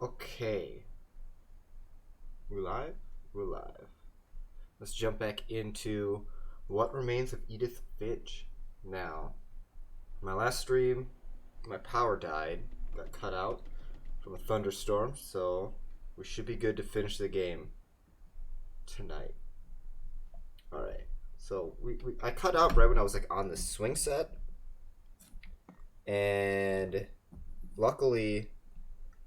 Okay. We're live? We're live. Let's jump back into what remains of Edith Finch. Now, my last stream, my power died, got cut out from a thunderstorm, so we should be good to finish the game tonight. Alright, so I cut out right when I was like on the swing set, and luckily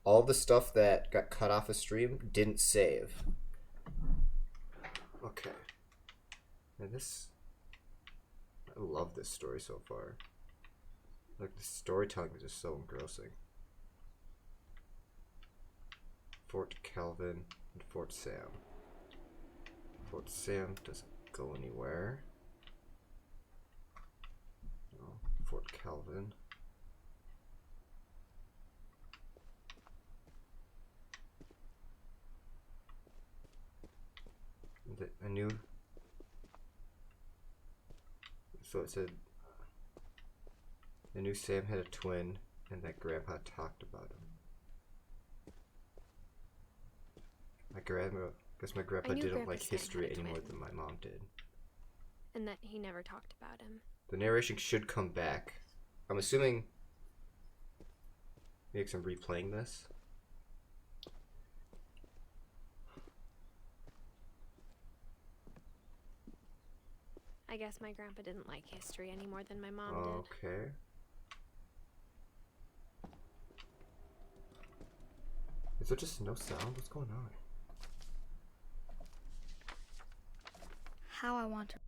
all the stuff that got cut off of stream didn't save. Okay. And I love this story so far. Like, the storytelling is just so engrossing. Fort Calvin and Fort Sam. Fort Sam doesn't go anywhere. No, Fort Calvin. I knew. So it said, I knew Sam had a twin and that Grandpa talked about him. I guess my grandpa didn't like history any more than my mom did. And that he never talked about him. The narration should come back. I'm assuming maybe I'm replaying this. I guess my grandpa didn't like history any more than my mom did. Okay. Is there just no sound? What's going on? How I want to.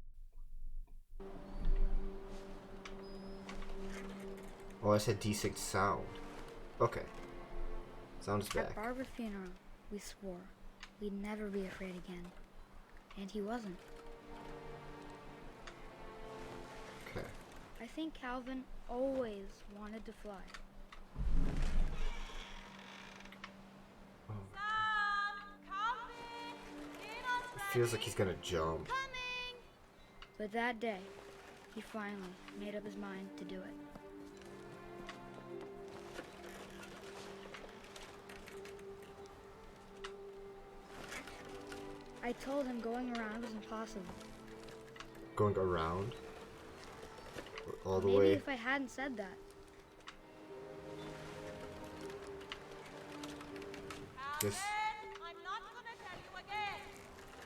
Oh, I said desync sound. Okay. Sound's back. At Barbara's funeral, we swore we'd never be afraid again. And he wasn't. Okay. I think Calvin always wanted to fly. Oh. It feels like he's gonna jump. But that day, he finally made up his mind to do it. I told him going around was impossible. Going around? All the Maybe way? if I hadn't said that. This. I'm not gonna tell you again.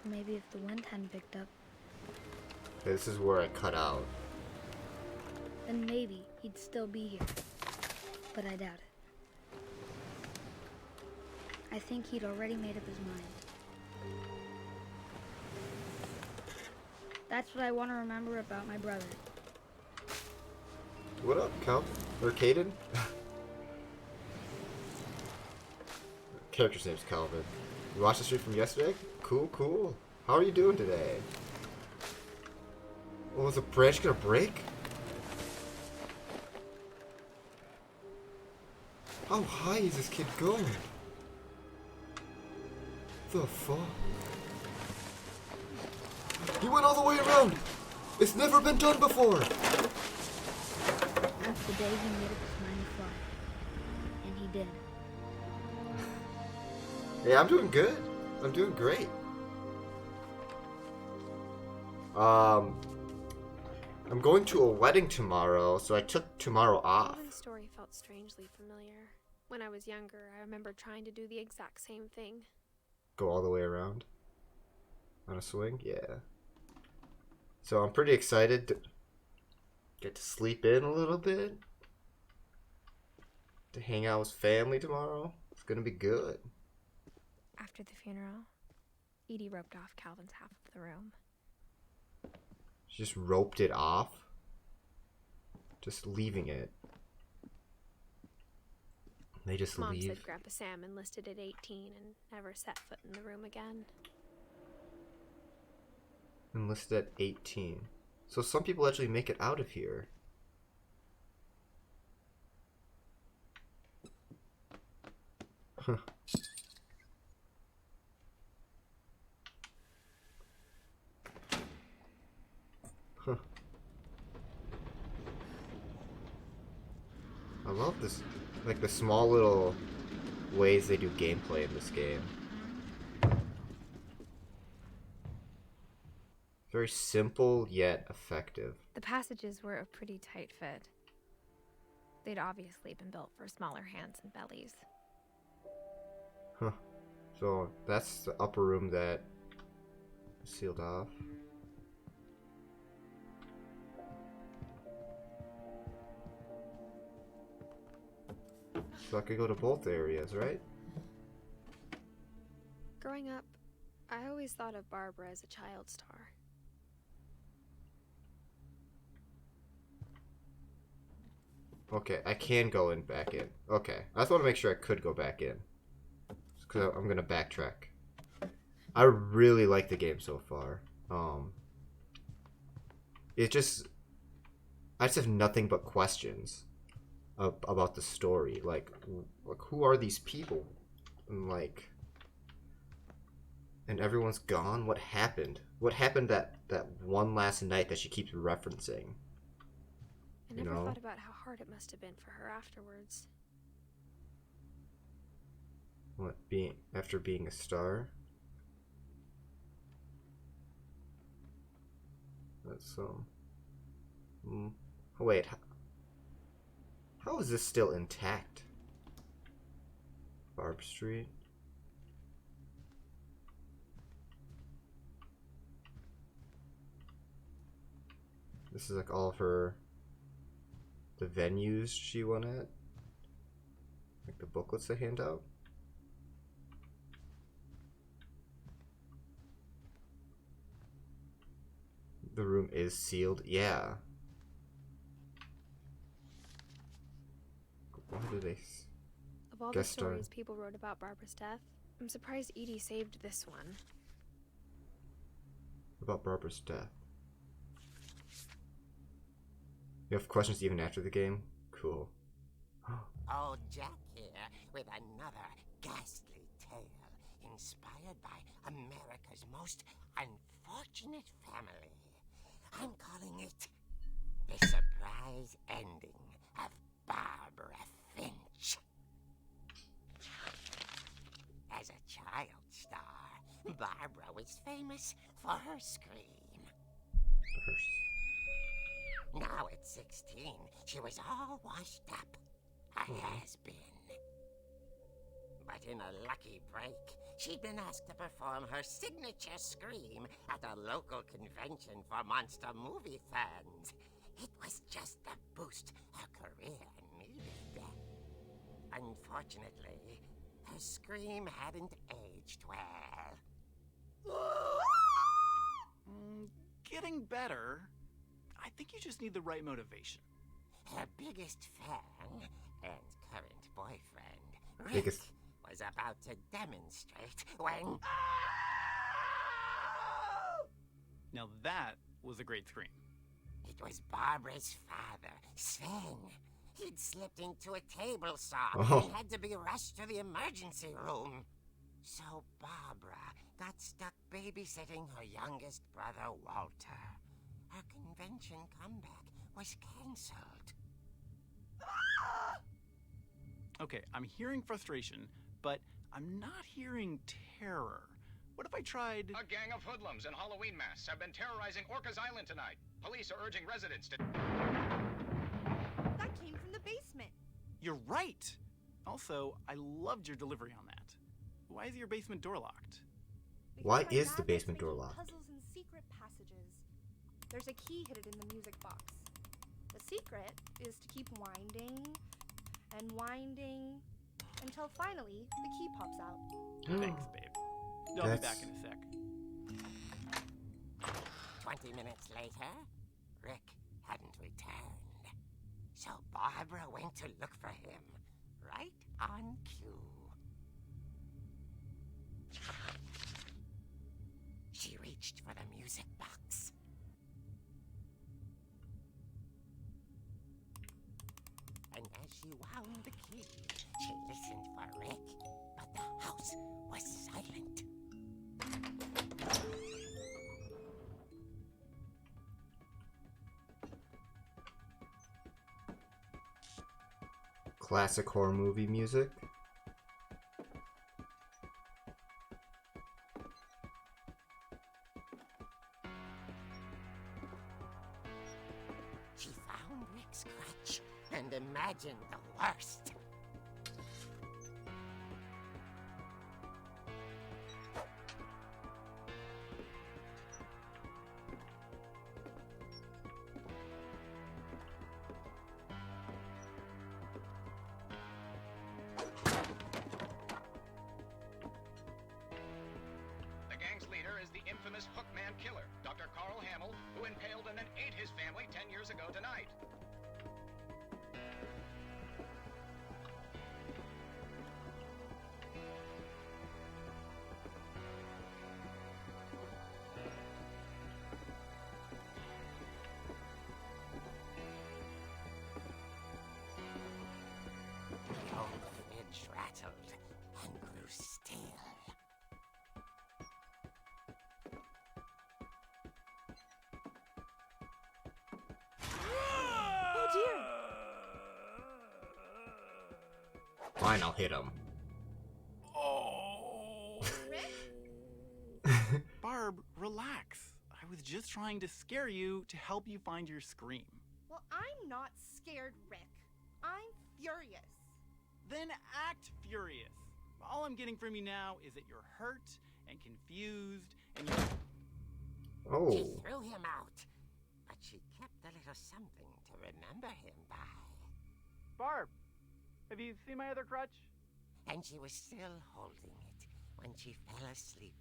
Maybe if the wind hadn't picked up, Okay, this is where I cut out. then maybe he'd still be here. But I doubt it. I think he'd already made up his mind. That's what I want to remember about my brother. What up, Cal? Or Caden? Character's name's Calvin. You watched the stream from yesterday? Cool, cool. How are you doing today? Oh, was the branch gonna break? How high is this kid going? The fuck? He went all the way around! It's never been done before! That's the day he made up his mind to fly. And he did. Hey, I'm doing good. I'm doing great. I'm going to a wedding tomorrow, so I took tomorrow off. Calvin's story felt strangely familiar. When I was younger, I remember trying to do the exact same thing. Go all the way around? On a swing? Yeah. So I'm pretty excited to get to sleep in a little bit. To hang out with family tomorrow. It's gonna be good. After the funeral, Edie roped off Calvin's half of the room. She just roped it off. Just leaving it. They just Mom leave. said Grandpa Sam enlisted at 18 and never set foot in the room again. Enlisted at 18. So some people actually make it out of here. Huh. Huh. I love this, like the small little ways they do gameplay in this game. Very simple yet effective. The passages were a pretty tight fit. They'd obviously been built for smaller hands and bellies. Huh. So that's the upper room that is sealed off. So I could go to both areas, right? Growing up, I always thought of Barbara as a child star. Okay, I can go in back in. Okay, I just want to make sure I could go back in. Because I'm going to backtrack. I really like the game so far. I just have nothing but questions about the story. Like who are these people? And everyone's gone? What happened? What happened that one last night that she keeps referencing? I never thought about how hard it must have been for her afterwards. What, after being a star? That's Oh, wait. How is this still intact? Barb Street. This is like all of the venues she went at. Like the booklets they hand out. The room is sealed. Yeah. Why do they? Of all the stories people wrote about Barbara's death, I'm surprised Edie saved this one. About Barbara's death. You have questions even after the game? Cool. Old Jack here with another ghastly tale inspired by America's most unfortunate family. I'm calling it The Surprise Ending of Barbara Finch. As a child star, Barbara was famous for her scream. Now at 16, she was all washed up. A has-been. But in a lucky break, she'd been asked to perform her signature scream at a local convention for monster movie fans. It was just the boost her career needed. Unfortunately, her scream hadn't aged well. Getting better. I think you just need the right motivation. Her biggest fan and current boyfriend, Rick, was about to demonstrate when... Now that was a great scream. It was Barbara's father, Sven. He'd slipped into a table saw and had to be rushed to the emergency room. So Barbara got stuck babysitting her youngest brother, Walter. Her convention comeback was cancelled. Okay, I'm hearing frustration, but I'm not hearing terror. What if I tried... A gang of hoodlums in Halloween masks have been terrorizing Orcas Island tonight. Police are urging residents to... That came from the basement. You're right! Also, I loved your delivery on that. Why is your basement door locked? Why is the basement door locked? Puzzles and secret passages. There's a key hidden in the music box. The secret is to keep winding and winding until finally the key pops out. Thanks, babe. I'll be back in a sec. 20 minutes later, Rick hadn't returned. So Barbara went to look for him, right on cue. She reached for the music box. And as she wound the key, she listened for Rick, but the house was silent. Classic horror movie music. scratch and imagine the worst. The gang's leader is the infamous Hookman killer, Dr. Carl Hamill, who impaled and then ate his family 10 years ago tonight. The old Finch rattled and grew still. Oh dear! Fine, I'll hit him. Rick? Barb, relax. I was just trying to scare you to help you find your scream. Well, I'm not scared, Rick. I'm furious. Then act furious. All I'm getting from you now is that you're hurt and confused and you're... She Oh. threw him out, but she kept a little something to remember him by. Barb, have you seen my other crutch? And she was still holding it when she fell asleep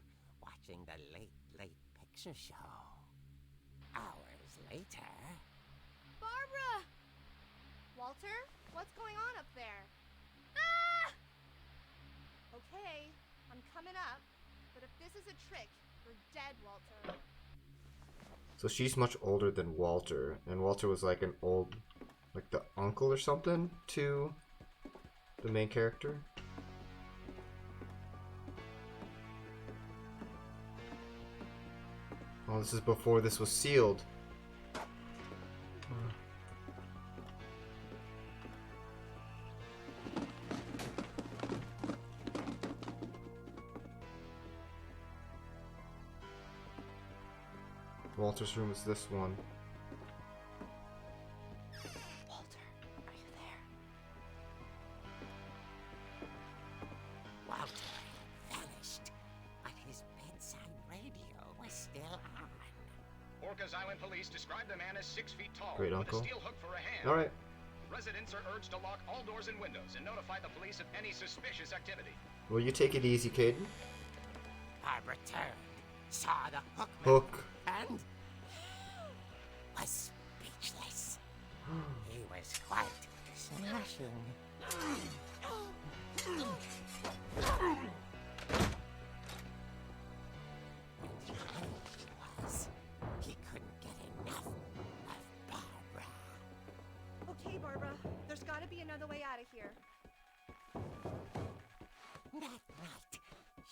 watching the Late Late Picture Show. Hours later... Barbara! Walter, what's going on up there? Ah! Okay, I'm coming up, but if this is a trick, you're dead, Walter. So she's much older than Walter, and Walter was like an old, like the uncle or something to the main character. Oh, this is before this was sealed. Walter's room is this one. Walter, are you there? Walter vanished, but his bedside radio was still on. Orcas Island police describe the man as 6 feet tall, Great with uncle. a steel hook for a hand. Alright. Residents are urged to lock all doors and windows and notify the police of any suspicious activity. Will you take it easy, Caden? Barbara turned, saw the hookman, Hook. and was speechless. He was quite smashing. And he was. He couldn't get enough of Barbara. Okay, Barbara, there's gotta be another way out of here. That night,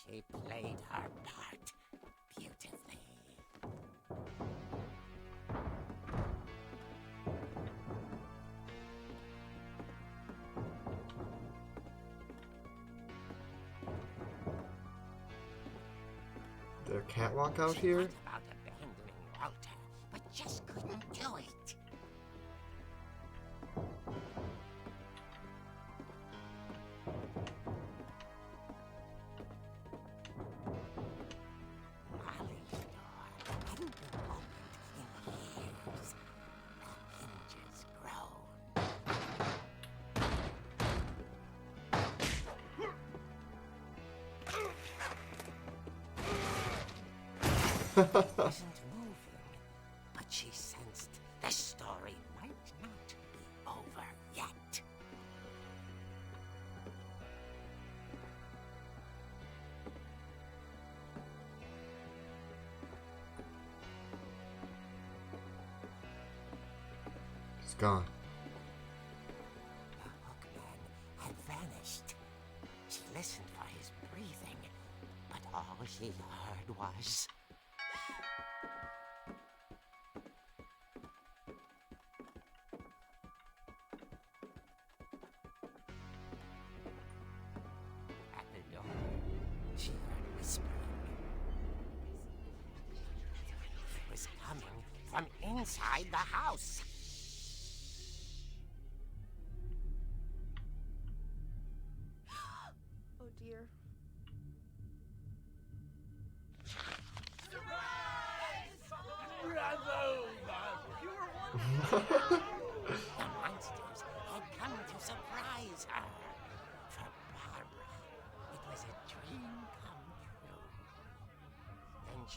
she played her part beautifully. The catwalk out She here? thought about abandoning Walter, but just couldn't do it. Molly's door hadn't been opened in years. The hinges groaned. Wasn't moving, but she sensed the story might not be over yet. It's gone. The hookman had vanished. She listened for his breathing, but all she heard was... At the door, she heard whispering. It was coming from inside the house.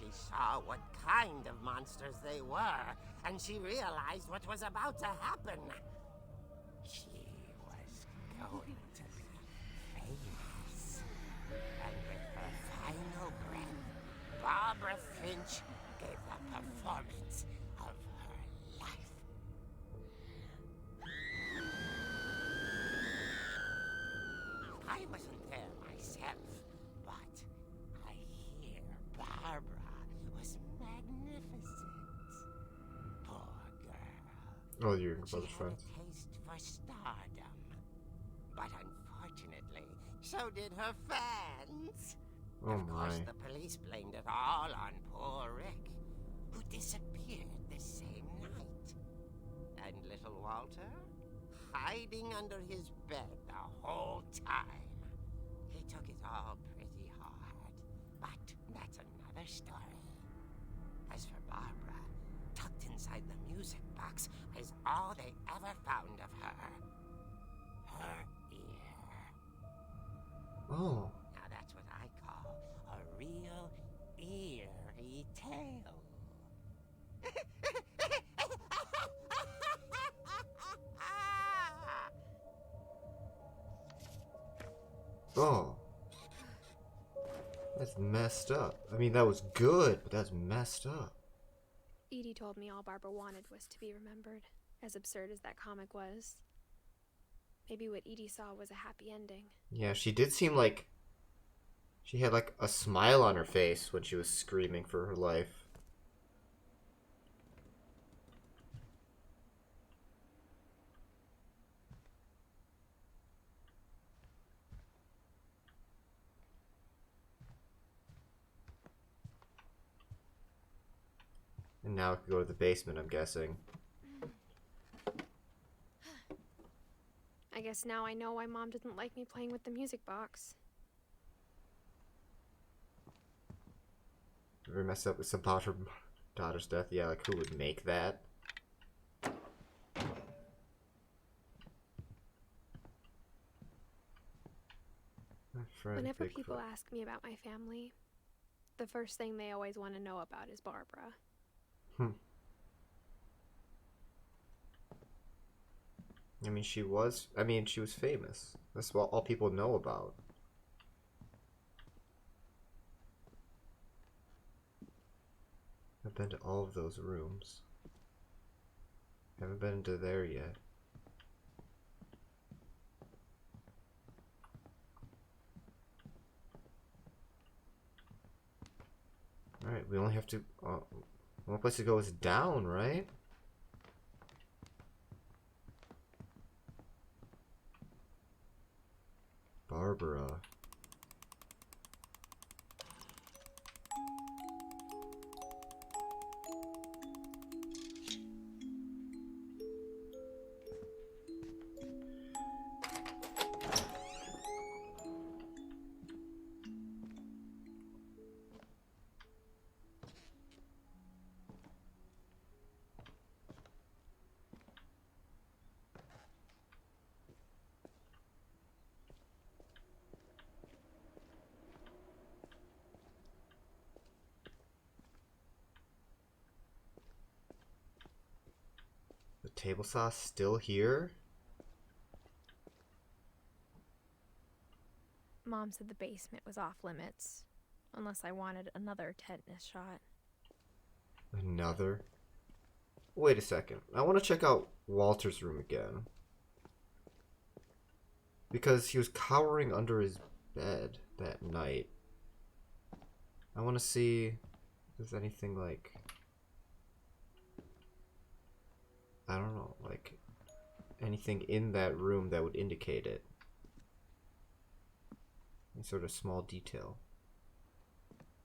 she saw what kind of monsters they were, and she realized what was about to happen. She was going to be famous. And with her final breath, Barbara Finch gave the performance of her life. I wasn't there myself, but I hear Barbara was magnificent. Poor girl. Oh, your She brother's had friends. a taste for stardom. But unfortunately, so did her fans. Oh Of course, my. the police blamed it all on poor Rick, who disappeared the same night. And little Walter, hiding under his bed the whole time. He took it all pretty hard, but that's another story. As for Barbara, tucked inside the music box is all they ever found of her. Her ear. Oh. Now that's what I call a real eerie tale. Oh. That's messed up. I mean, that was good, but that's messed up. Edie told me all Barbara wanted was to be remembered, as absurd as that comic was. Maybe what Edie saw was a happy ending. Yeah, she did seem like she had like a smile on her face when she was screaming for her life. And now I can go to the basement, I'm guessing. I guess now I know why Mom didn't like me playing with the music box. Ever mess up with some part of her daughter's death? Yeah, like who would make that? My friend Whenever Bigfoot. people ask me about my family, the first thing they always want to know about is Barbara. I mean, she was famous. That's what all people know about. I've been to all of those rooms. Haven't been to there yet. Alright, we only have to... one place to go is down, right? Barbara. The table saw's still here? Mom said the basement was off limits, unless I wanted another tetanus shot. Another? Wait a second. I want to check out Walter's room again. Because he was cowering under his bed that night. I want to see if there's anything like... I don't know, like anything in that room that would indicate it. Any sort of small detail.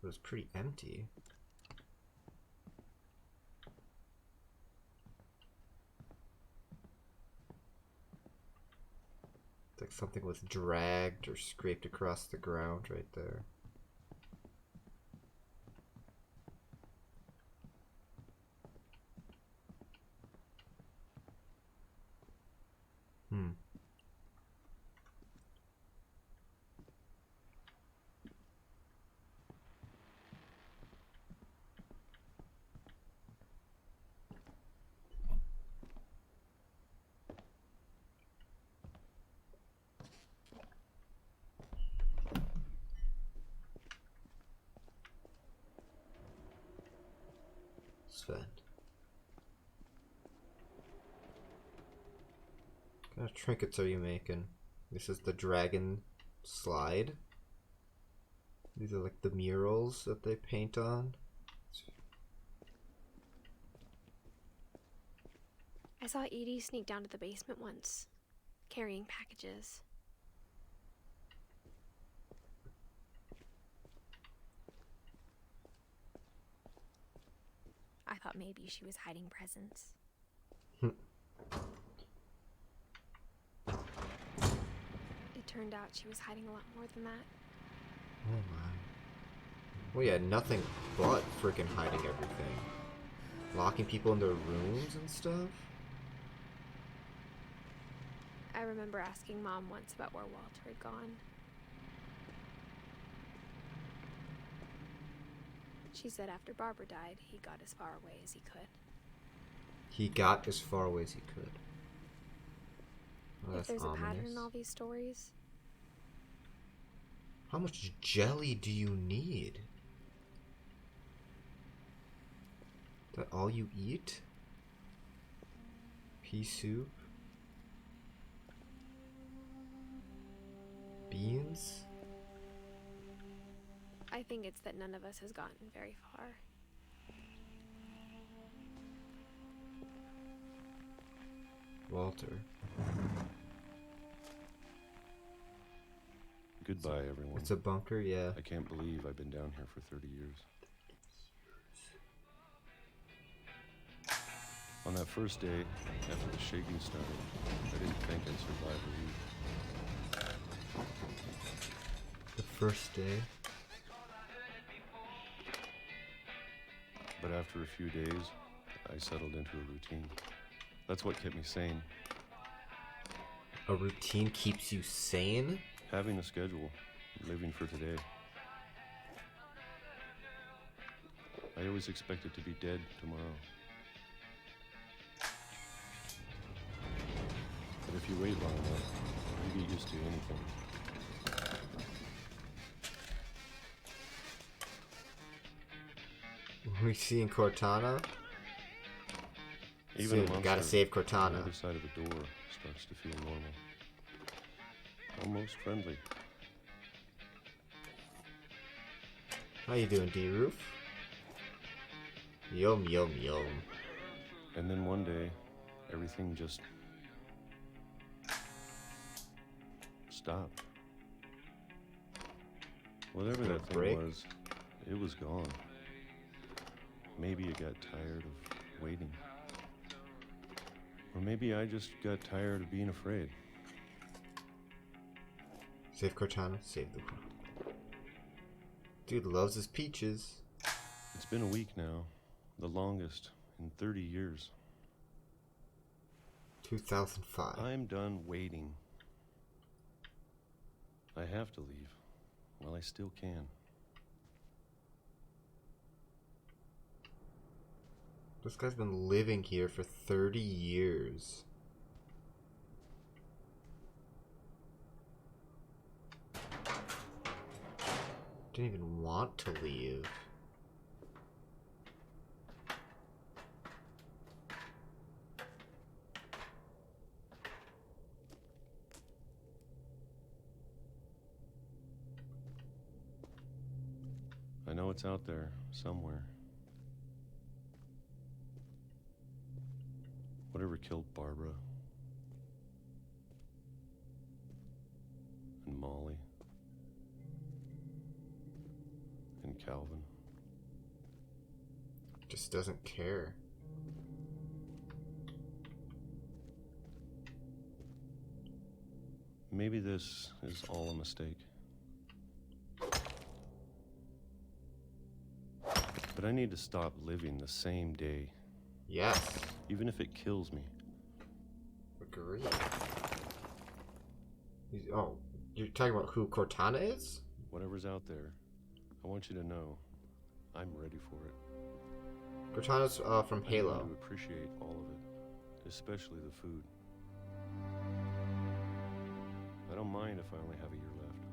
It was pretty empty. It's like something was dragged or scraped across the ground right there. vent. What kind of trinkets are you making? This is the dragon slide. These are like the murals that they paint on. I saw Edie sneak down to the basement once, carrying packages. I thought maybe she was hiding presents. It turned out she was hiding a lot more than that. Oh my. Well, yeah, nothing but freaking hiding everything. Locking people in their rooms and stuff. I remember asking Mom once about where Walter had gone. She said after Barbara died, he got as far away as he could. He got as far away as he could. Well, If there's ominous. a pattern in all these stories, How much jelly do you need? Is that all you eat? Pea soup? Beans? I think it's that none of us has gotten very far. Walter. Goodbye, everyone. It's a bunker, yeah. I can't believe I've been down here for 30 years. On that first day, after the shaking started, I didn't think I'd survive a week. The first day. But after a few days, I settled into a routine. That's what kept me sane. A routine keeps you sane? Having a schedule, living for today. I always expected to be dead tomorrow. But if you wait long enough, you get used to anything. We seeing Cortana? Even Soon, a monster gotta save on the Cortana. other side of the door starts to feel normal. Almost friendly. How you doing, D-Roof? Yum, yum, yum. And then one day, everything just stopped. Whatever Took a that break? thing was, it was gone. Maybe it got tired of waiting. Or maybe I just got tired of being afraid. Save Cortana, save the world. Dude loves his peaches. It's been a week now, the longest in 30 years. 2005. I'm done waiting. I have to leave while I still can. This guy's been living here for 30 years. Didn't even want to leave. I know it's out there somewhere. Whatever killed Barbara and Molly and Calvin. Just doesn't care. Maybe this is all a mistake. But I need to stop living the same day, Yes. even if it kills me. Agree. Oh, you're talking about who Cortana is? Whatever's out there, I want you to know I'm ready for it. Cortana's from I need Halo. to appreciate all of it, especially the food. I don't mind if I only have a year left.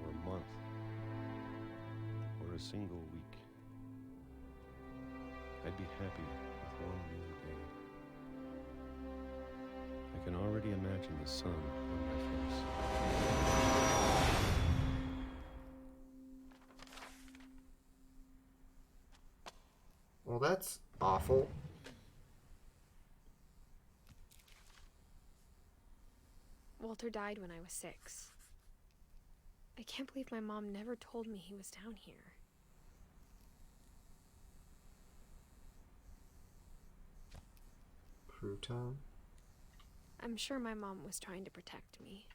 Or a month. Or a single week. I'd be happy with one real day. I can already imagine the sun on my face. Well, that's awful. Walter died when I was 6. I can't believe my mom never told me he was down here. Crouton? I'm sure my mom was trying to protect me.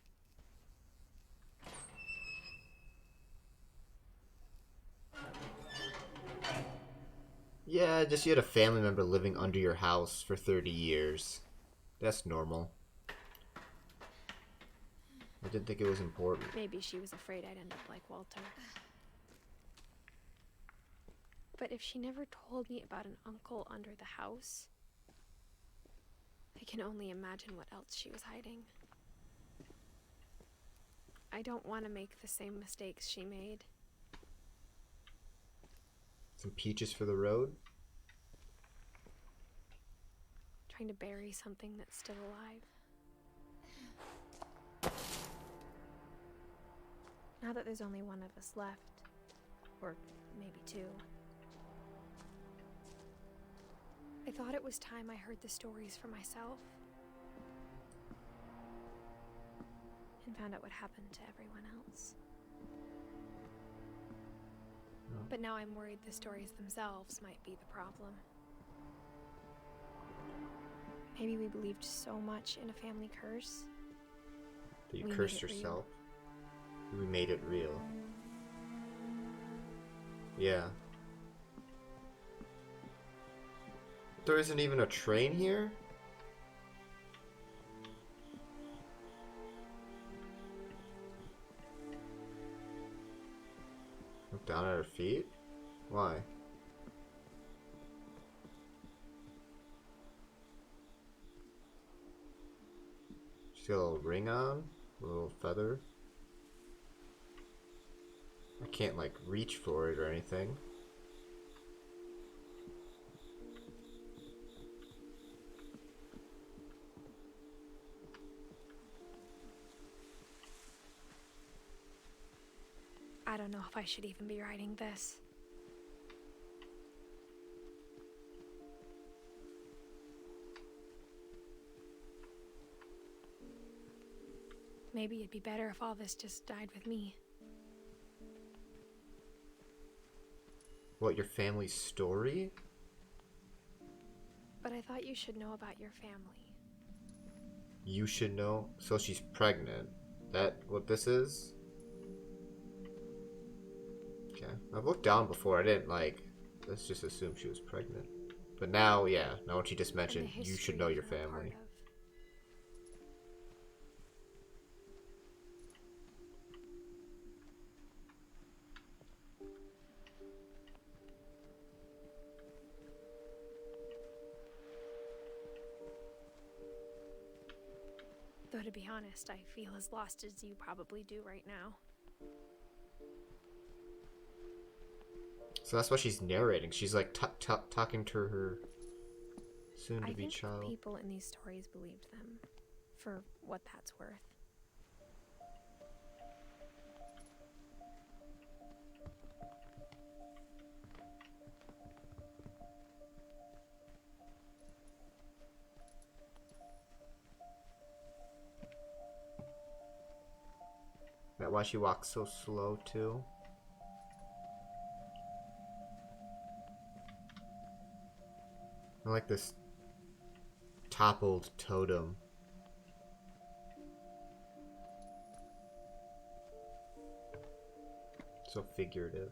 Yeah, just you had a family member living under your house for 30 years. That's normal. I didn't think it was important. Maybe she was afraid I'd end up like Walter. But if she never told me about an uncle under the house, I can only imagine what else she was hiding. I don't want to make the same mistakes she made. Some peaches for the road? Trying to bury something that's still alive. Now that there's only one of us left, or maybe 2, I thought it was time I heard the stories for myself and found out what happened to everyone else. No. But now I'm worried the stories themselves might be the problem. Maybe we believed so much in a family curse That you we made cursed it real. yourself. We made it real. Yeah. There isn't even a train here? Look down at her feet? Why? She's got a little ring on, a little feather. I can't like reach for it or anything. I don't know if I should even be writing this. Maybe it'd be better if all this just died with me. What, your family's story? But I thought you should know about your family. You should know. So she's pregnant. That what this is? Okay. I've looked down before. I didn't like. Let's just assume she was pregnant. But now, yeah. Now what you just And the mentioned, you should history know your you're a part family. of. Though to be honest, I feel as lost as you probably do right now. So that's why she's narrating. She's like talking to her I soon-to-be think child. people in these stories believed them, for what that's worth. That why she walks so slow too. I like this toppled totem. So figurative.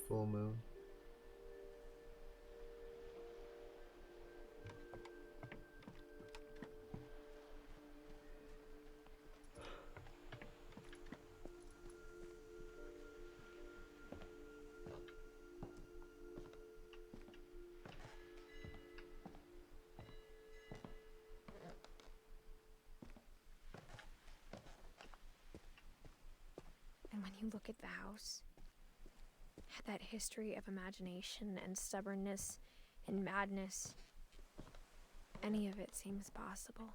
Full moon. you look at the house, had that history of imagination and stubbornness and madness, any of it seems possible.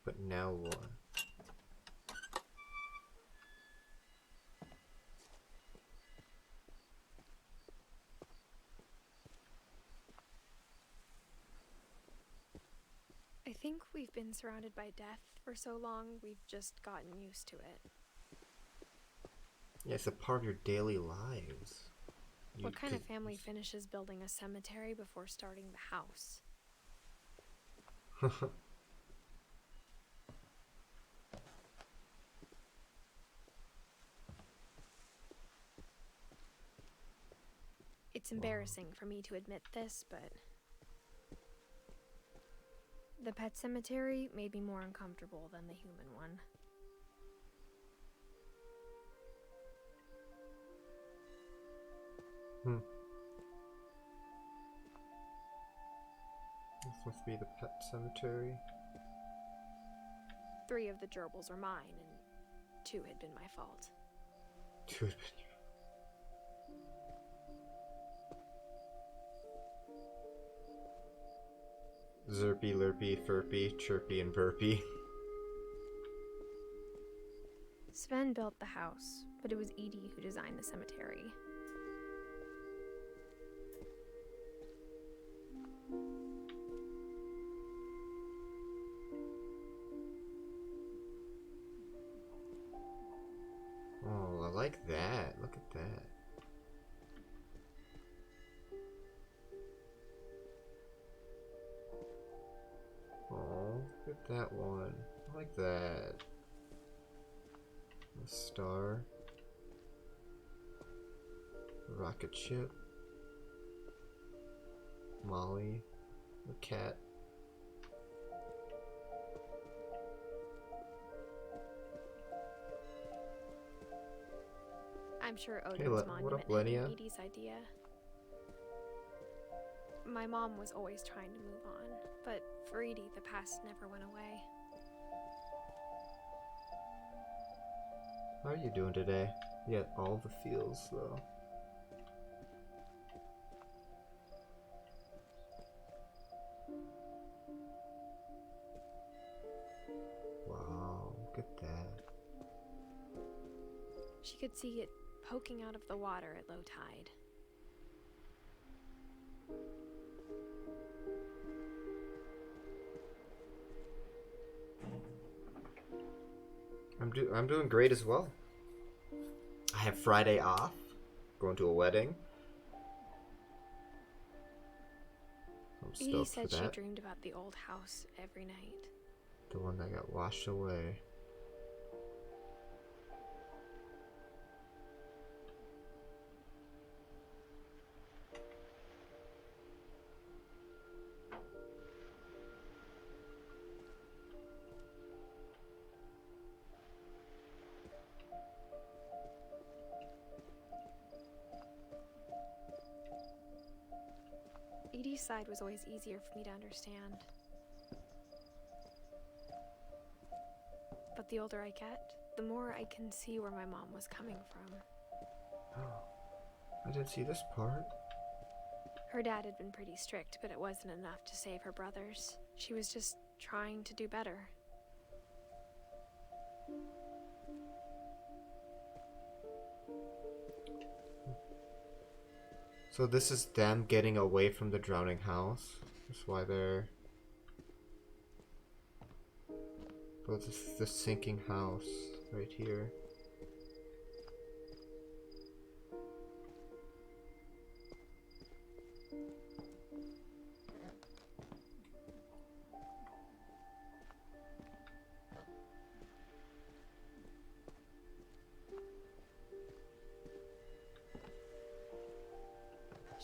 But now what? I think we've been surrounded by death for so long, we've just gotten used to it. Yeah, it's a part of your daily lives. What kind of family finishes building a cemetery before starting the house? It's embarrassing for me to admit this, but the pet cemetery made me more uncomfortable than the human one. This must be the pet cemetery. 3 of the gerbils are mine, and 2 had been my fault. Zerpy, Lurpy, Furpy, Chirpy, and Burpy. Sven built the house, but it was Edie who designed the cemetery. Oh, I like that. Look at that. Oh, look at that one. I like that. A star. A rocket ship. Molly. A cat. I'm sure Hey, Odin's what monument up, had been Lenia? Edie's idea. My mom was always trying to move on, but for Edie, the past never went away. How are you doing today? You got all the feels, though. Wow, look at that. She could see it poking out of the water at low tide. I'm doing great as well. I have Friday off. Going to a wedding. I'm Edie stoked said for she that. dreamed about the old house every night. The one that got washed away. Edie's side was always easier for me to understand. But the older I get, the more I can see where my mom was coming from. I didn't see this part. Her dad had been pretty strict, but it wasn't enough to save her brothers. She was just trying to do better. So this is them getting away from the drowning house. That's why they're... Oh, this is the sinking house right here.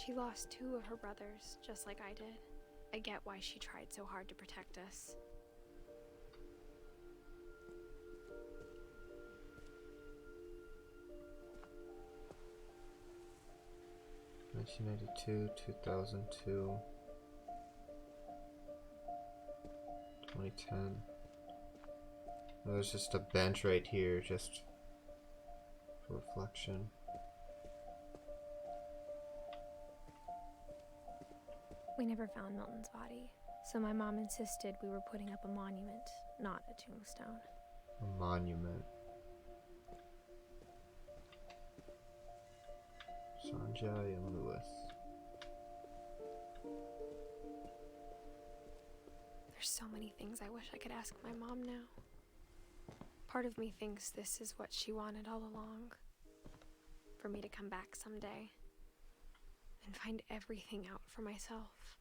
She lost 2 of her brothers, just like I did. I get why she tried so hard to protect us. (1992, 2002, 2010). There's just a bench right here, just for reflection. We never found Milton's body, so my mom insisted we were putting up a monument, not a tombstone. A monument. Sanjay and Lewis. There's so many things I wish I could ask my mom now. Part of me thinks this is what she wanted all along. For me to come back someday and find everything out for myself.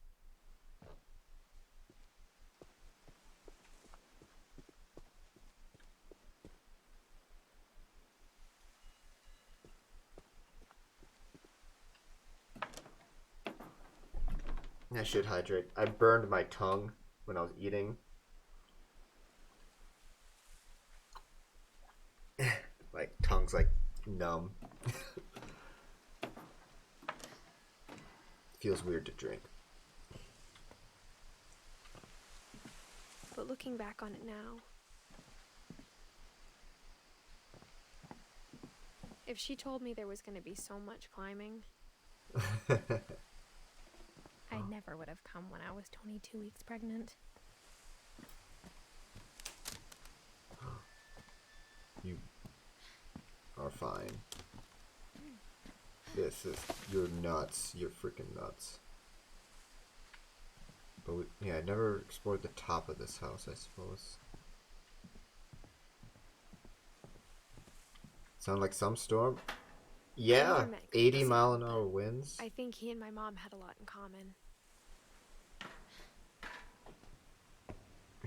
I should hydrate. I burned my tongue when I was eating. Like, tongue's like numb. Feels weird to drink. But looking back on it now, if she told me there was going to be so much climbing, I never would have come when I was 22 weeks pregnant. You are fine. You're nuts. You're freaking nuts. But I never explored the top of this house, I suppose. Sound like some storm? Yeah, 80-mile-an-hour winds. I think he and my mom had a lot in common.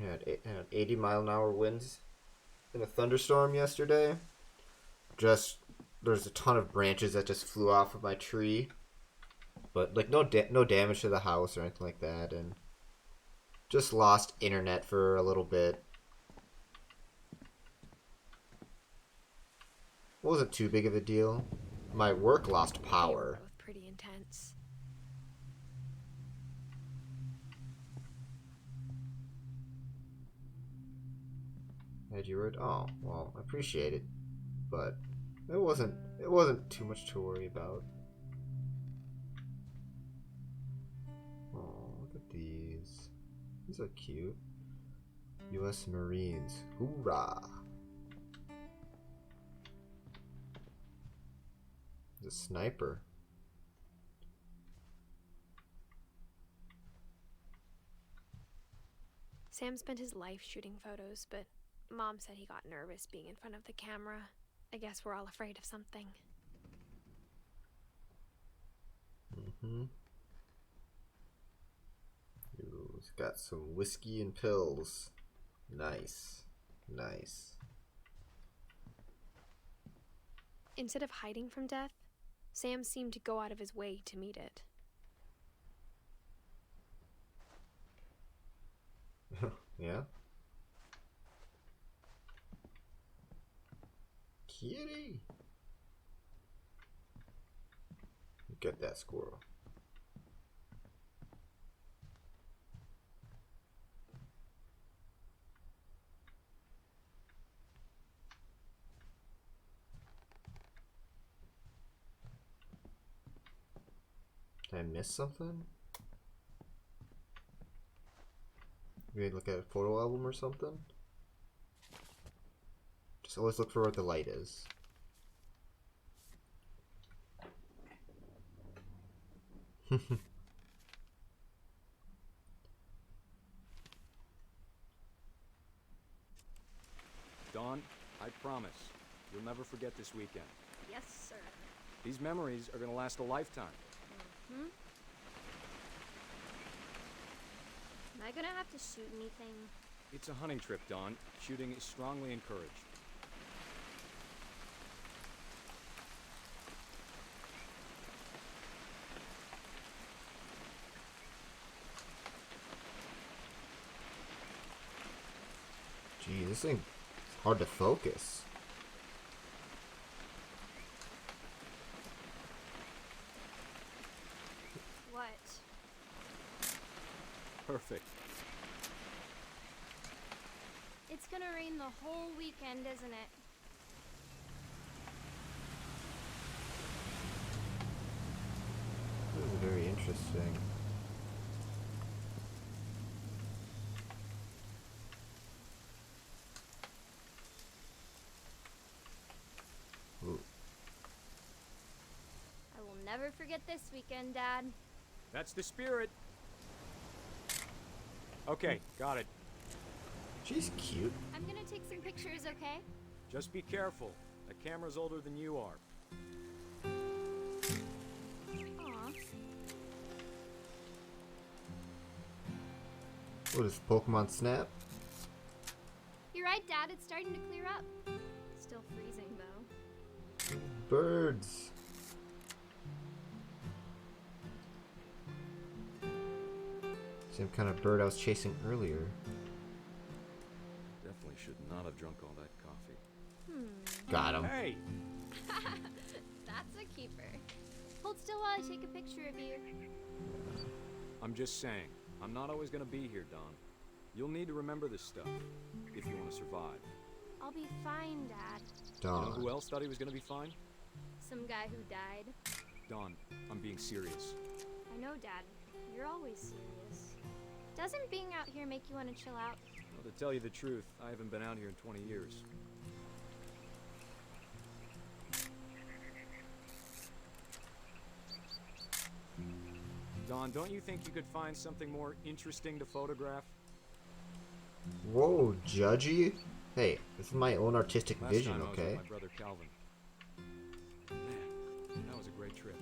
Had 80-mile-an-hour winds in a thunderstorm yesterday. There's a ton of branches that just flew off of my tree, but like no damage to the house or anything like that, and just lost internet for a little bit. Wasn't too big of a deal. My work lost power. They were both pretty intense. Had you heard? Oh, well, I appreciate it, but it wasn't too much to worry about. Oh, look at these. These are cute. U.S. Marines. Hoorah! The sniper. Sam spent his life shooting photos, but Mom said he got nervous being in front of the camera. I guess we're all afraid of something. Mm-hmm. He's got some whiskey and pills. Nice. Nice. Instead of hiding from death, Sam seemed to go out of his way to meet it. Yeah? Kitty! Get that squirrel. Did I miss something? Maybe look at a photo album or something? Just always look for where the light is. Dawn, I promise, you'll never forget this weekend. Yes, sir. These memories are gonna last a lifetime. Hmm? Am I gonna have to shoot anything? It's a hunting trip, Dawn. Shooting is strongly encouraged. Gee, this thing is hard to focus. What? Perfect. It's gonna rain the whole weekend, isn't it? This is very interesting. Ooh. I will never forget this weekend, Dad. That's the spirit. Okay, got it. She's cute. I'm gonna take some pictures, okay? Just be careful. That camera's older than you are. Aw. What is Pokemon Snap? You're right, Dad. It's starting to clear up. Still freezing, though. Birds. Same kind of bird I was chasing earlier. Definitely should not have drunk all that coffee. Got him. Hey! That's a keeper. Hold still while I take a picture of you. I'm just saying, I'm not always gonna be here, Don. You'll need to remember this stuff, if you want to survive. I'll be fine, Dad. You know Dawn. who else thought he was gonna be fine? Some guy who died. Don, I'm being serious. I know, Dad. You're always serious. Doesn't being out here make you want to chill out? Well, to tell you the truth, I haven't been out here in 20 years. Don, don't you think you could find something more interesting to photograph? Whoa, judgy? Hey, this is my own artistic Last vision, time I was okay? with my brother Calvin. Man, that was a great trip.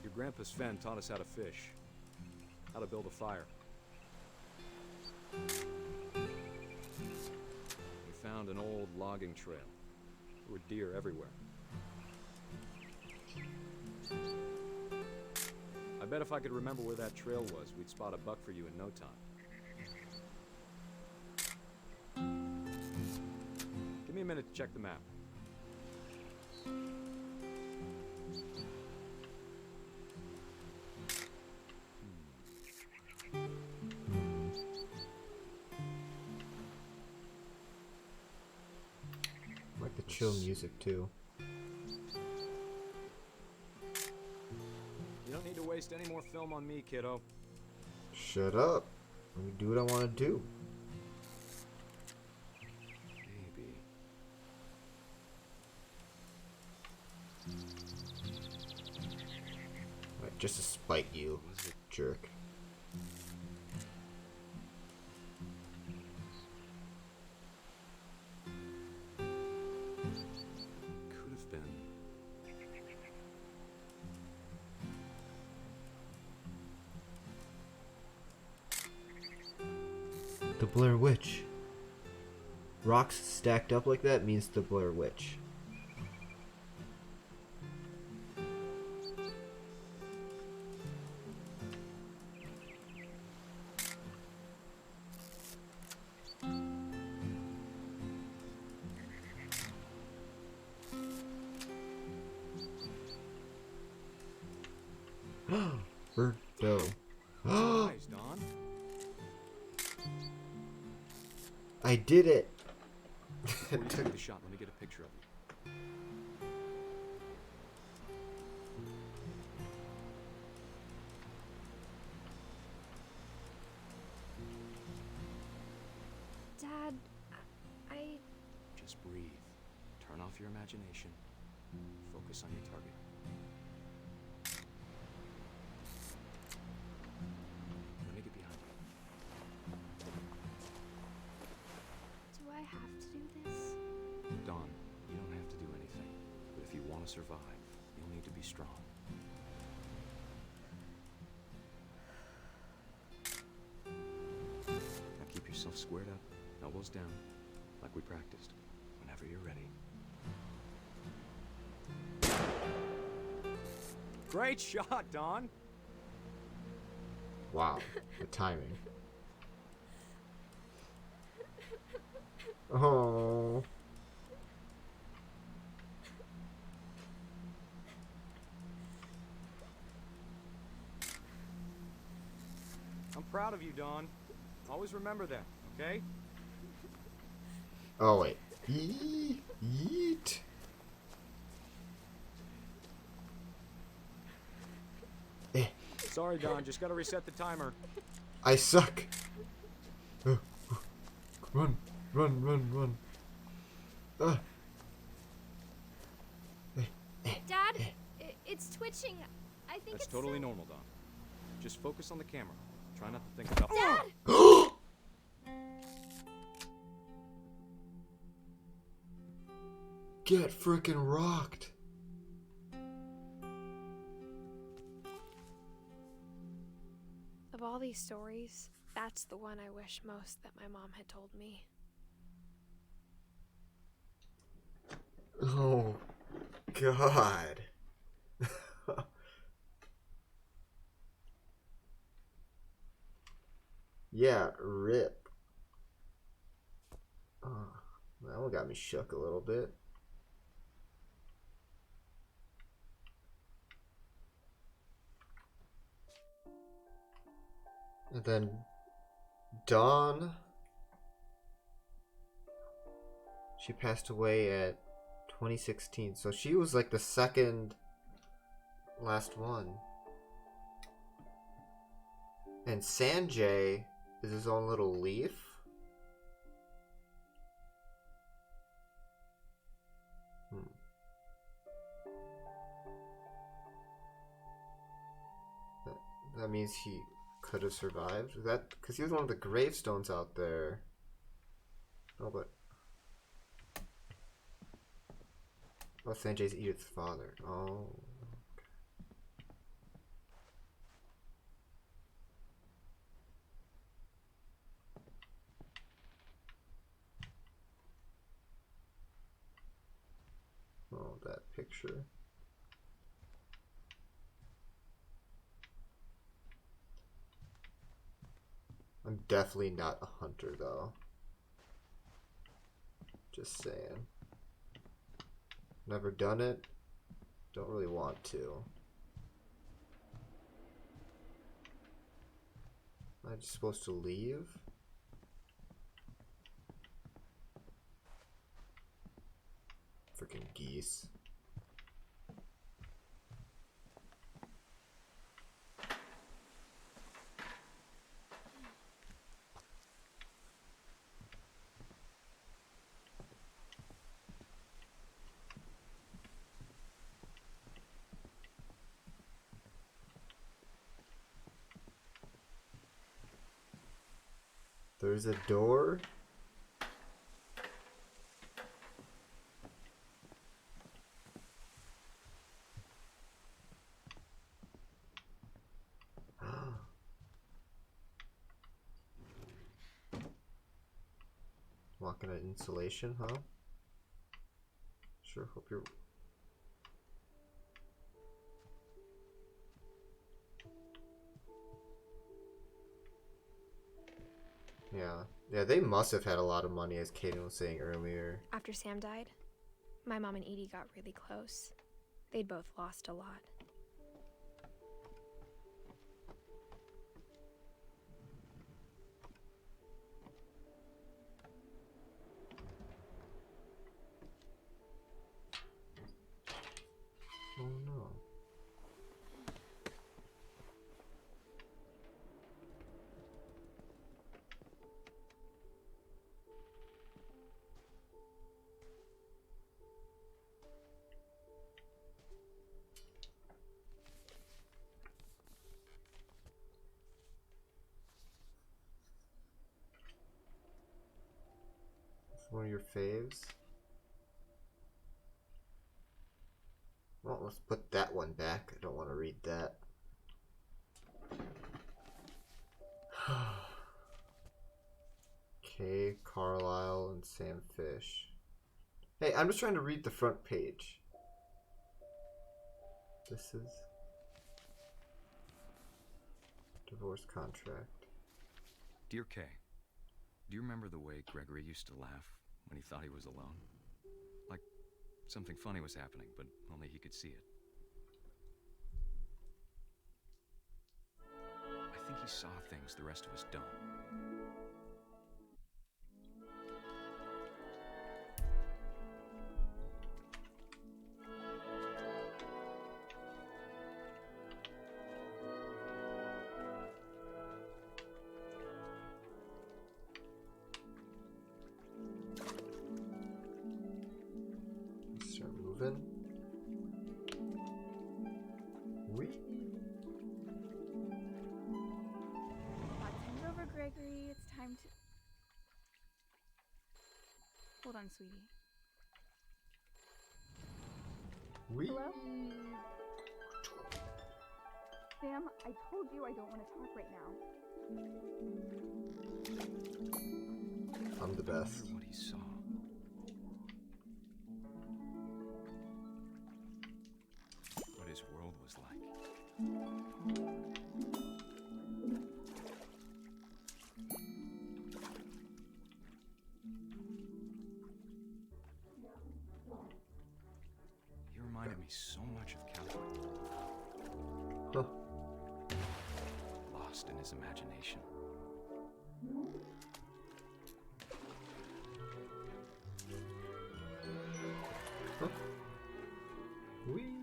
Your grandpa Sven taught us how to fish, how to build a fire. We found an old logging trail. There were deer everywhere. I bet if I could remember where that trail was, we'd spot a buck for you in no time. Give me a minute to check the map. I like the chill music too. You don't need to waste any more film on me, kiddo. Shut up. Let me do what I want to do. Maybe. Like, just to spite you, jerk. Could have been. The Blair Witch. Rocks stacked up like that means the Blair Witch. Bird doe. Nice, Don. I did it. Before you take the shot, let me get a picture of you. Dad, I... Just breathe. Turn off your imagination. Focus on your target. Let me get behind you. Do I have to do this? Don, you don't have to do anything. But if you want to survive, you'll need to be strong. Now keep yourself squared up, elbows down, like we practiced. Whenever you're ready. Great shot, Don! Wow, the timing. Oh. I'm proud of you, Don. Always remember that, okay? Oh, wait. Yeet. Sorry, Don, just gotta reset the timer. I suck. Run, run, run, run. Dad, it's twitching. I think That's it's totally so... normal, Don. Just focus on the camera. Try not to think about... Dad! Get frickin' rocked. Of all these stories, that's the one I wish most that my mom had told me. Oh, God. Yeah, rip. Oh, that one got me shook a little bit. And then Dawn, she passed away at 2016, so she was like the second last one. And Sanjay is his own little leaf. That means he could have survived. Is that because he was one of the gravestones out there? Oh, but Sanjay's Edith's father. Oh. Oh, that picture. I'm definitely not a hunter, though. Just saying. Never done it. Don't really want to. Am I just supposed to leave? Freaking geese. There's a door. Walking at insulation, huh? Sure, hope you're... Yeah, they must have had a lot of money, as Kaden was saying earlier. After Sam died, my mom and Edie got really close. They'd both lost a lot. Oh no. One of your faves? Well, let's put that one back. I don't want to read that. Kay, Carlisle, and Sam Fish. Hey, I'm just trying to read the front page. This is... divorce contract. Dear Kay, do you remember the way Gregory used to laugh when he thought he was alone? Like something funny was happening, but only he could see it. I think he saw things the rest of us don't. happen. Whee! Time's over, Gregory. It's time to... Hold on, sweetie. Whee! Hello? Sam, I told you I don't want to talk right now. I'm the best. What he saw. What his world was like. He reminded me so much of Catherine. Huh. Lost in his imagination. Huh. Whee!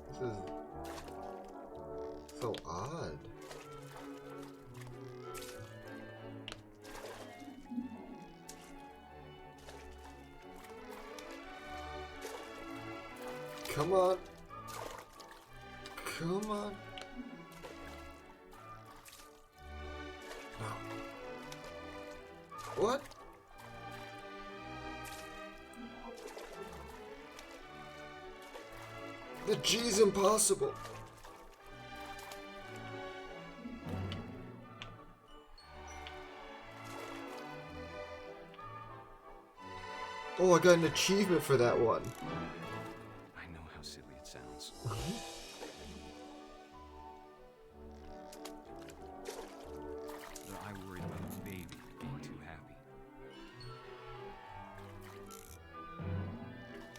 This is so odd. Come on. Come on. No. What? The G's impossible. Oh, I got an achievement for that one. I know how silly it sounds. But I worried about a baby being too happy.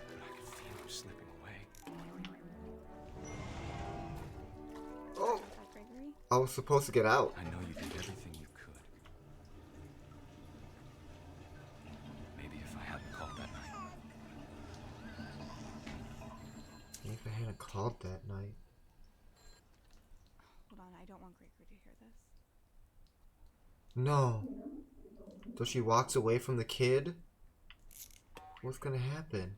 But I could feel him slipping away. Oh, That, Gregory? I was supposed to get out. I know you did everything you could. Maybe if I hadn't called that night. If I hadn't called that night. Hold on, I don't want Gregory to hear this. No. So she walks away from the kid? What's gonna happen?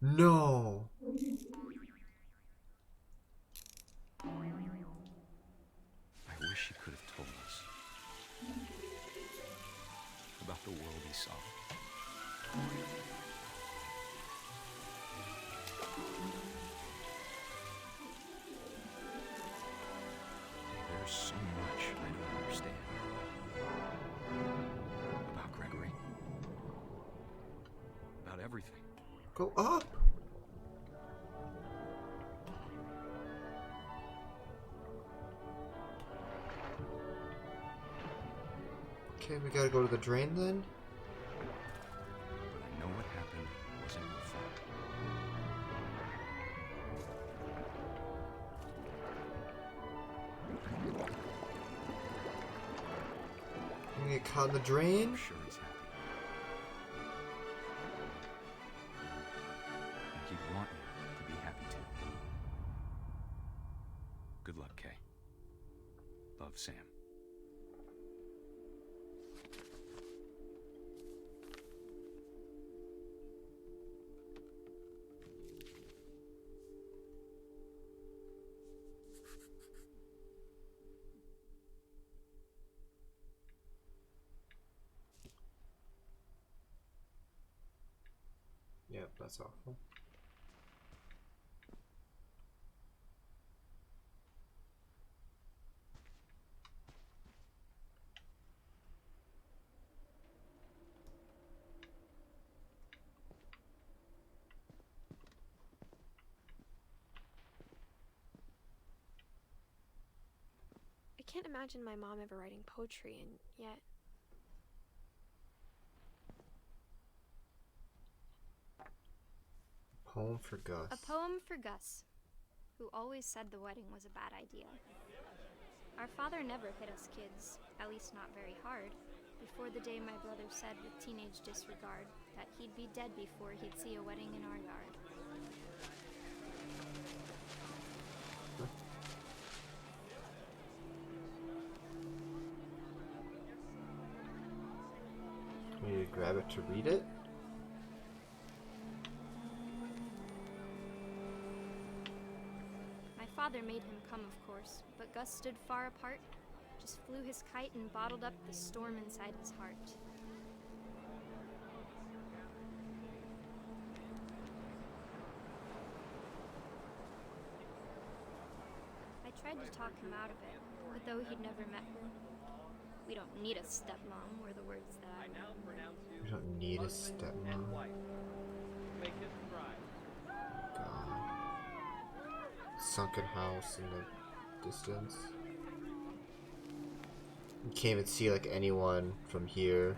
No. I wish he could have told us about the world he saw. There's so much I don't understand about Gregory, about everything. Go up. Okay, we gotta go to the drain then? But I know what happened wasn't your fault. You get caught in the drain? I'm sure he's happy. And he'd want you to be happy too. Good luck, Kay. Love, Sam. Yep, that's awful. I can't imagine my mom ever writing poetry, and yet Poem for Gus. A poem for Gus, who always said the wedding was a bad idea. Our father never hit us kids, at least not very hard, Before the day my brother said with teenage disregard that he'd be dead before he'd see a wedding in our yard. We need to grab it to read it? My father made him come, of course, but Gus stood far apart, just flew his kite and bottled up the storm inside his heart. I tried to talk him out of it, but though he'd never met her, we don't need a stepmom, were the words that I know. We don't need a stepmom. God. Sunken house in the distance. You can't even see like anyone from here.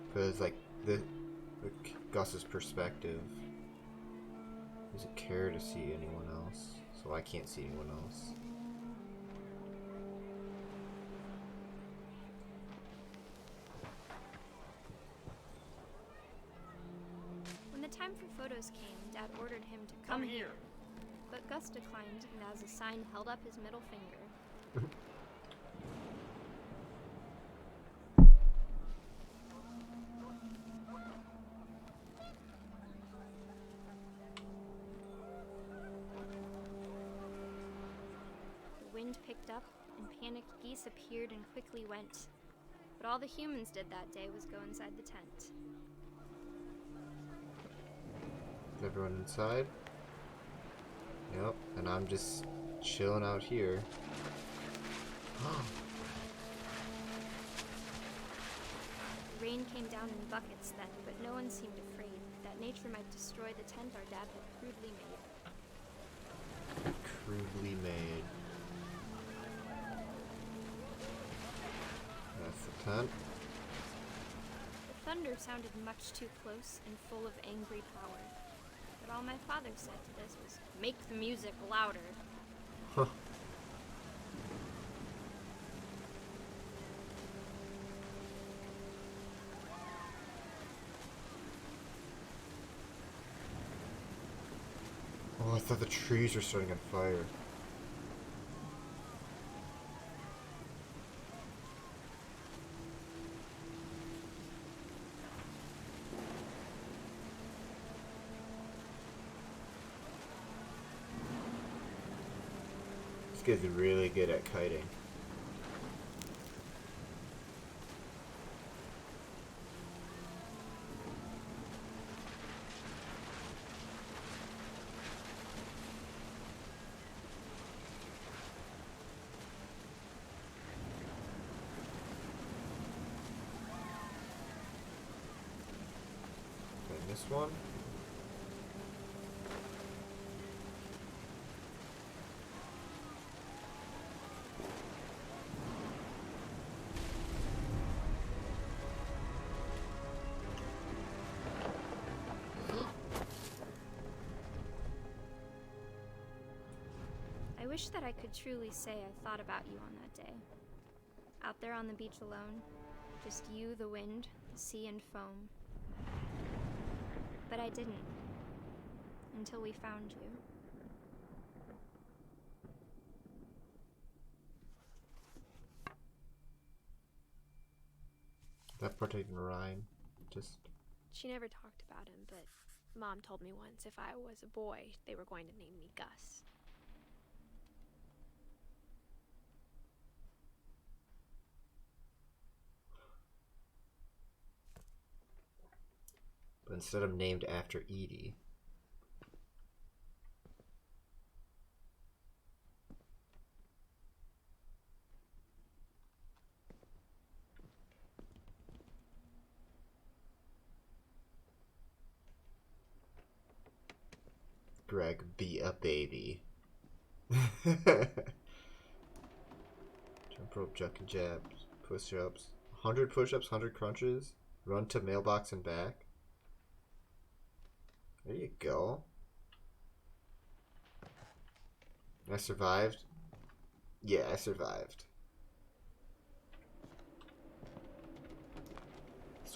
Because like the Gus's perspective. He doesn't care to see anyone else. So I can't see anyone else. When the time for photos came, Dad ordered him to come here. But Gus declined, and as a sign held up his middle finger. The wind picked up, and panicked geese appeared and quickly went. But all the humans did that day was go inside the tent. Is everyone inside? Yep, and I'm just chilling out here. The rain came down in buckets then, but no one seemed afraid that nature might destroy the tent our dad had crudely made. Crudely made. That's the tent. The thunder sounded much too close and full of angry power. But all my father said to this was, "Make the music louder." Huh. Oh, I thought the trees were starting on fire. This guy's really good at kiting. Okay, this one. I wish that I could truly say I thought about you on that day. Out there on the beach alone, just you, the wind, the sea, and foam. But I didn't. Until we found you. That part didn't rhyme. Just. She never talked about him, but Mom told me once if I was a boy, they were going to name me Gus. But instead of named after Edie. Greg, be a baby. Jump rope, juck and jabs, push-ups. 100 push-ups, 100 crunches. Run to mailbox and back. There you go. I survived. Yeah, I survived.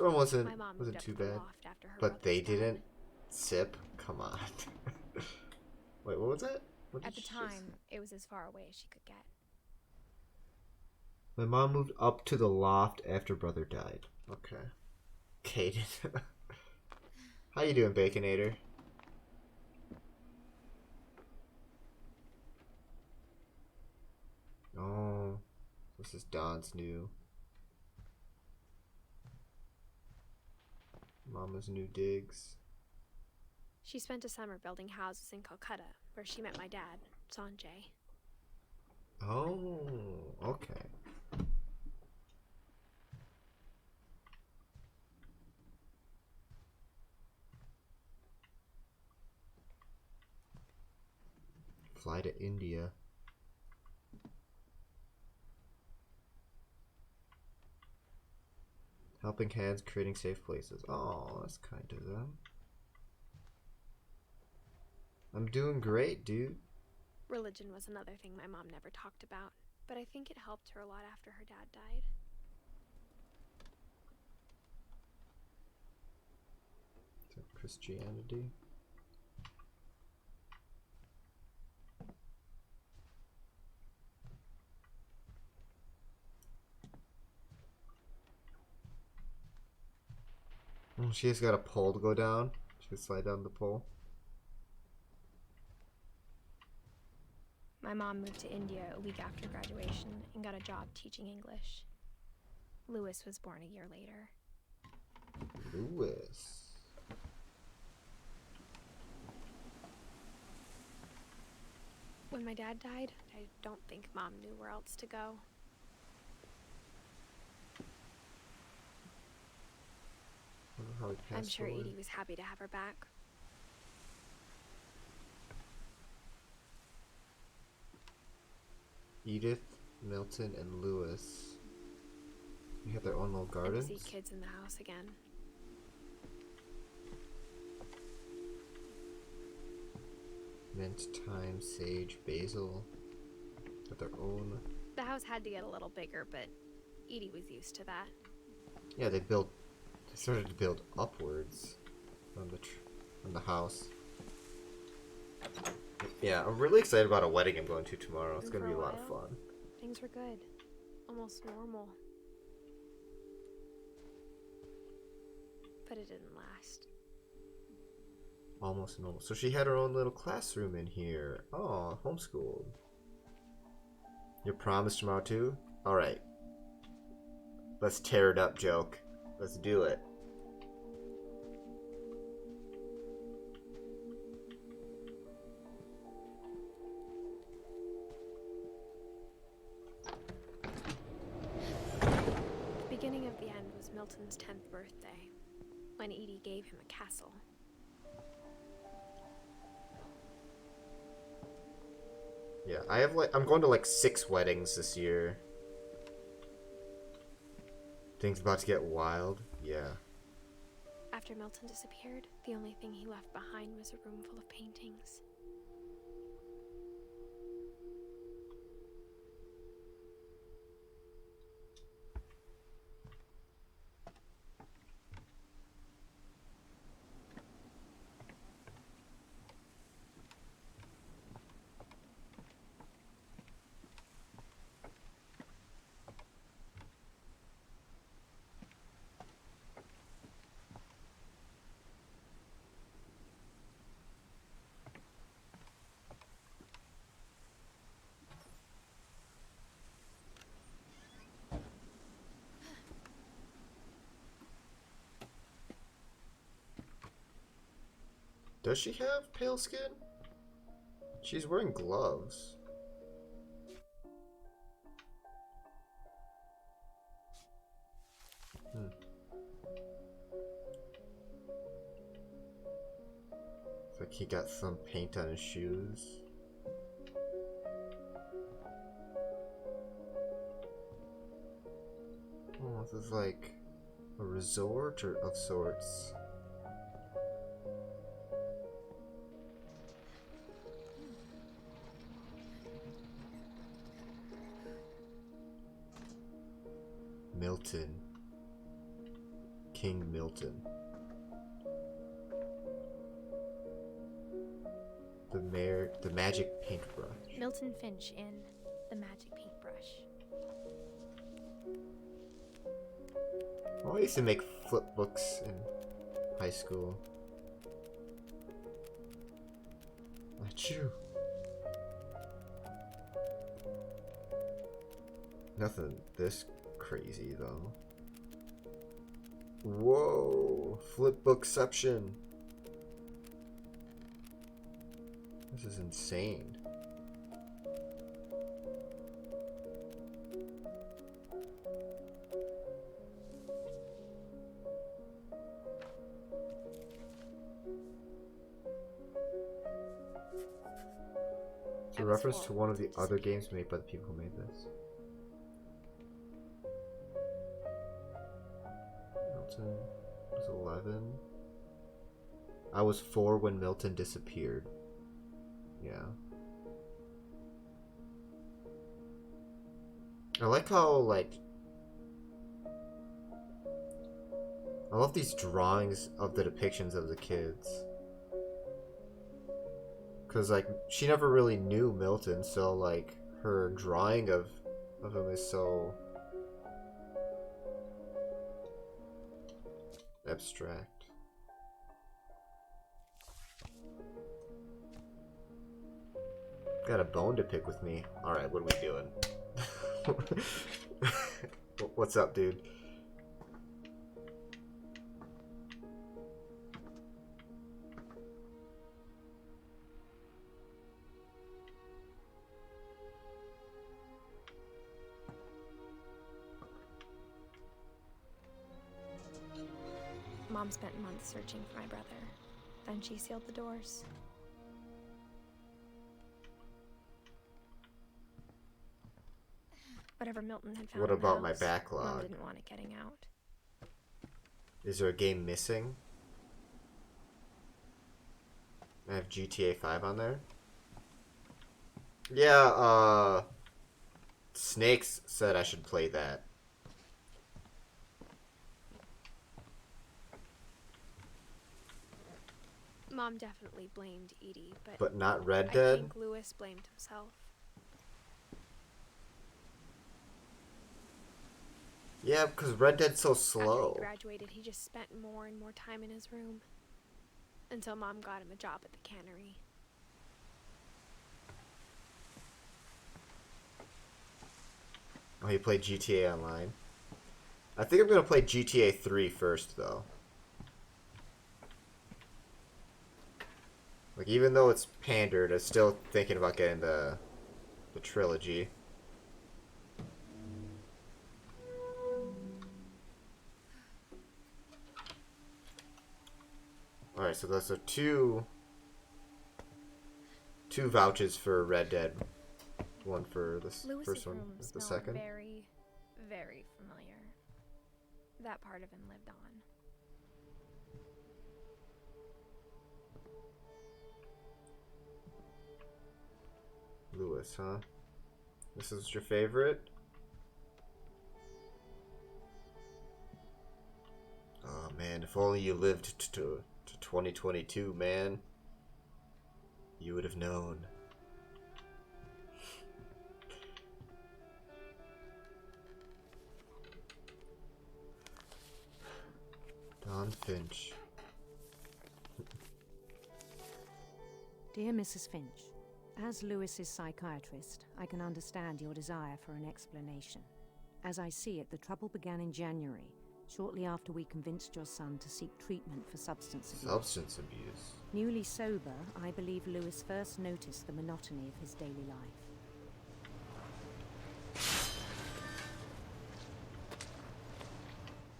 Storm wasn't My mom moved up too to the bad, loft after her but they brother's death. didn't sip. Come on. Wait, what was that? What At did the she just say? time, it was as far away as she could get. My mom moved up to the loft after brother died. Okay. Kaden. How you doing, Baconator? Oh, this is Don's new. Mama's new digs. She spent a summer building houses in Calcutta, where she met my dad, Sanjay. Oh, okay. Fly to India. Helping hands, creating safe places. Oh, that's kind of them. I'm doing great, dude. Religion was another thing my mom never talked about, but I think it helped her a lot after her dad died. So Christianity. Oh, she has got a pole to go down. She can slide down the pole. My mom moved to India a week after graduation and got a job teaching English. Lewis was born a year later. Lewis. When my dad died, I don't think Mom knew where else to go. Wonder how he I'm passed sure away. Edie was happy to have her back. Edith, Milton, and Lewis. They had their own little And gardens. to see kids in the house again. Mint, thyme, sage, basil. Got their own. The house had to get a little bigger, but Edie was used to that. Yeah, they started to build upwards on the house. Yeah, I'm really excited about a wedding I'm going to tomorrow. It's And gonna for be a a lot of while, fun. Things were good. Almost normal. But it didn't last. Almost normal. So she had her own little classroom in here. Oh, homeschooled. Your prom is tomorrow too? Alright. Let's tear it up, joke. Let's do it. The beginning of the end was Milton's 10th birthday, when Edie gave him a castle. Yeah, I'm going to like 6 weddings this year. Things about to get wild. Yeah. After Milton disappeared, the only thing he left behind was a room full of paintings. Does she have pale skin? She's wearing gloves. It's like he got some paint on his shoes. Oh, this is like a resort or of sorts. Milton. King Milton. The magic paintbrush. Milton Finch in The Magic Paintbrush. Well, I used to make flip books in high school. Achoo. Nothing this crazy though. Whoa! Flipbookception. This is insane. It's a reference to one of the other games made by the people who made this. Milton was 11. I was 4 when Milton disappeared. Yeah. I like how, like, I love these drawings of the depictions of the kids. Because, like, she never really knew Milton, so, like, her drawing of him is so abstract. Got a bone to pick with me. Alright, what are we doing? What's up, dude? Mom spent months searching for my brother. Then she sealed the doors. Whatever Milton had found. What in the about my house, backlog? Mom didn't want it getting out. Is there a game missing? I have GTA 5 on there. Yeah, Snakes said I should play that. Mom definitely blamed Edie, But not Red I Dead? think Lewis blamed himself. Yeah, because Red Dead's so After slow. he graduated, he just spent more and more time in his room. Until Mom got him a job at the cannery. Oh, he played GTA Online. I think I'm going to play GTA 3 first, though. Like, even though it's pandered, I'm still thinking about getting the trilogy. Alright, so those are two vouchers for Red Dead. One for the first one, room the smelled second. very, very familiar. That part of him lived on. Lewis, huh? This is your favorite? Oh man, if only you lived to 2022, man. You would have known. Don Finch. Dear Mrs. Finch, as Lewis's psychiatrist, I can understand your desire for an explanation. As I see it, the trouble began in January, shortly after we convinced your son to seek treatment for substance abuse. Substance abuse. Newly sober, I believe Lewis first noticed the monotony of his daily life.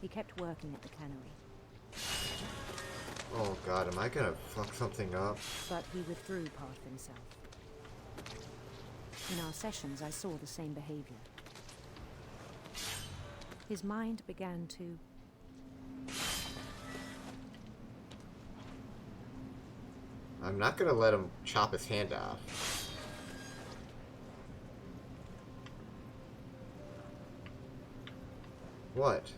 He kept working at the cannery. Oh god, am I gonna fuck something up? But he withdrew part of himself. In our sessions, I saw the same behavior. His mind began to... I'm not gonna let him chop his hand off. What?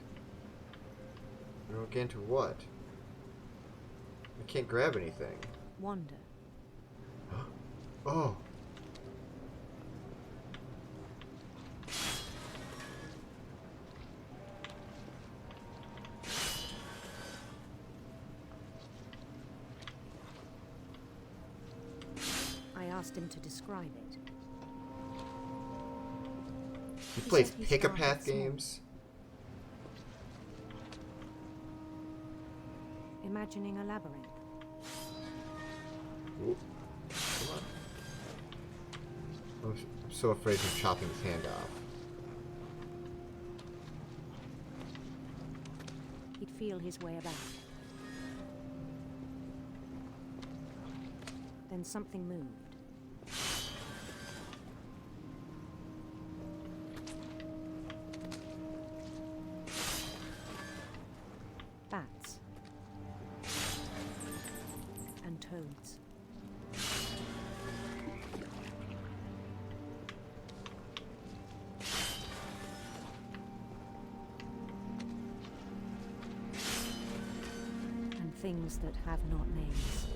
I don't Again to what? I can't grab anything. Wander. Oh. I asked him to describe it. He He plays said he pick a started path small. games. Imagining a labyrinth. Ooh. Come on. I'm so afraid of chopping his hand off. He'd feel his way about. Then something moved. Bats. And toads. And things that have not names.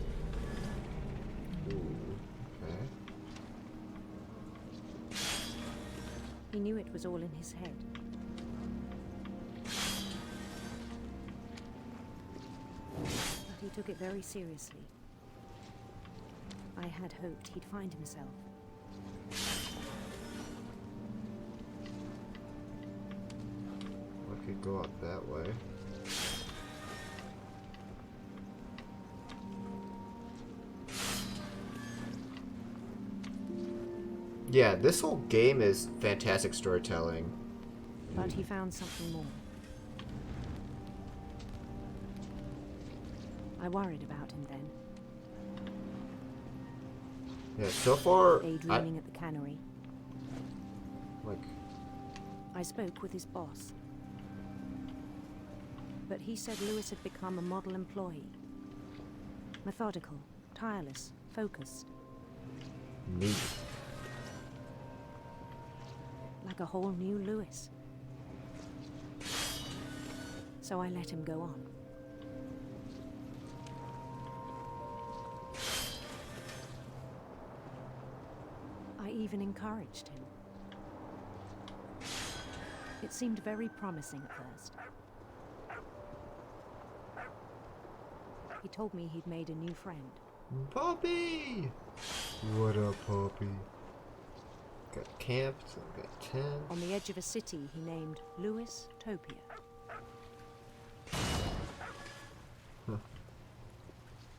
Ooh. Okay. He knew it was all in his head. But he took it very seriously. I had hoped he'd find himself. I could go out that way. Yeah, this whole game is fantastic storytelling. But he found something more. I worried about him then. Yeah, so far, Daydreaming at the cannery. like, I spoke with his boss. But he said Lewis had become a model employee. Methodical, tireless, focused. neat. Like a whole new Lewis. So I let him go on. I even encouraged him. It seemed very promising at first. He told me he'd made a new friend. Poppy! What up, Poppy? Got camps, got tents. On the edge of a city he named Lewis Topia. Huh.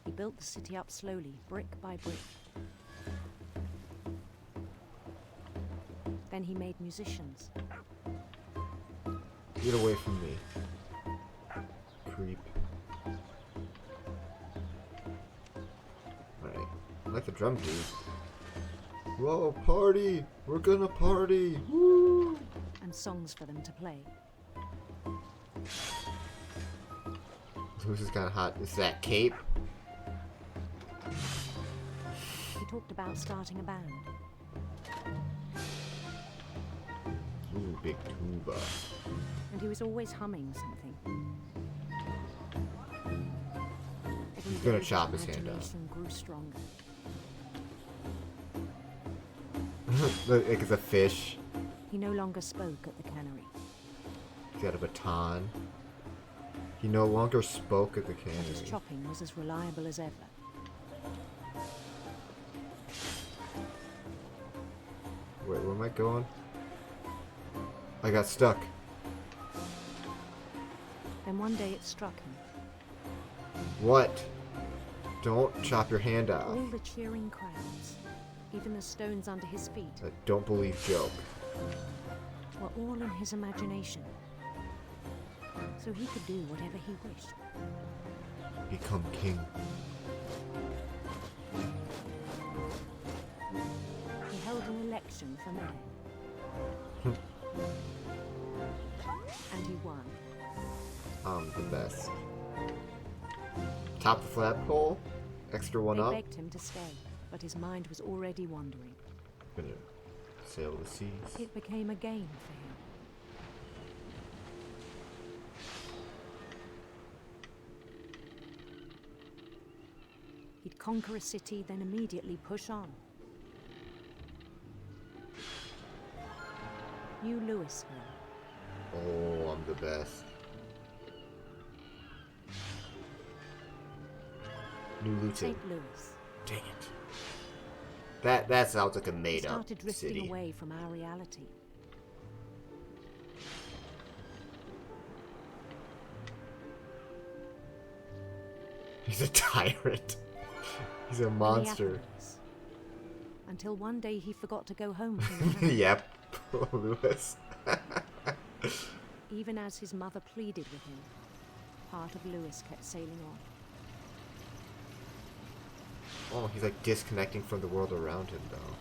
He built the city up slowly, brick by brick. Then he made musicians. Get away from me. Creep. Alright. I like the drum beat. Whoa, party! We're gonna party! Woo! And songs for them to play. Who's this kind of hot? Is that Cape? He talked about starting a band. Ooh, big tuba. And he was always humming something. Every He's gonna day chop his hand off. imagination grew stronger. Like it's a fish. He no longer spoke at the cannery. He's got a baton. He no longer spoke at the And his cannery. chopping was as reliable as ever. Wait, where am I going? I got stuck. Then one day it struck him. What? Don't chop your hand off. All the cheering crowds, even the stones under his feet, I don't believe joke. were all in his imagination. So he could do whatever he wished. Become king. He held an election for mayor. And he won. The best. Top the flagpole. Extra one They up. begged him to stay, but his mind was already wandering. Gonna sail the seas. It became a game for him. He'd conquer a city, then immediately push on. New Louisville. Oh, I'm the best. New Luton. St. Louis. Dang it. That sounds like a We made-up started drifting city. away from our reality. He's a tyrant. He's a monster. Minneapolis. Until one day he forgot to go home from the house. Yep. Poor Lewis. Even as his mother pleaded with him, part of Lewis kept sailing on. Oh, he's like disconnecting from the world around him, though.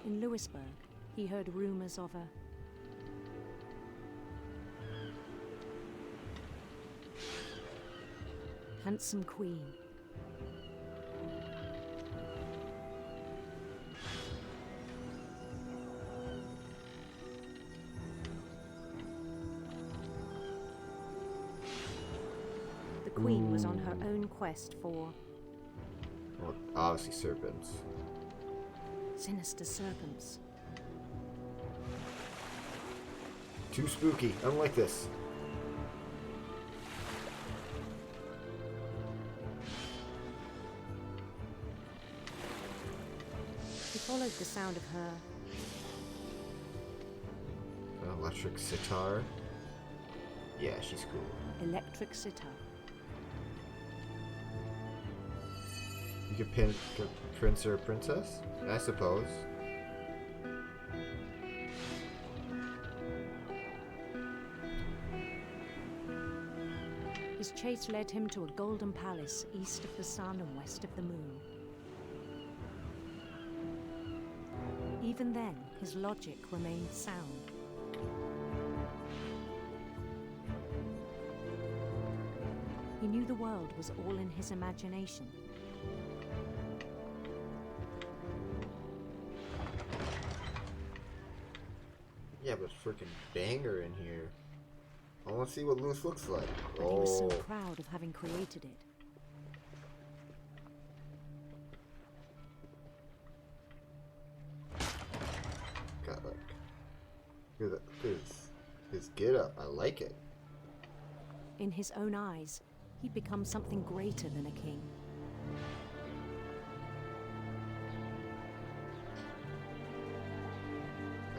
In Louisburg, he heard rumors of a handsome queen. The queen was on her own quest for Well, obviously serpents. sinister serpents. Too spooky. I don't like this. He followed the sound of her An electric sitar. Yeah, she's cool. electric sitar. You could pick a prince or a princess, I suppose. His chase led him to a golden palace east of the sun and west of the moon. Even then, his logic remained sound. He knew the world was all in his imagination. Yeah, but freaking banger in here. I want to see what Lewis looks like. But he was so Oh, proud of having created it. God, look. Look at his get up. I like it. In his own eyes, he'd become something greater than a king.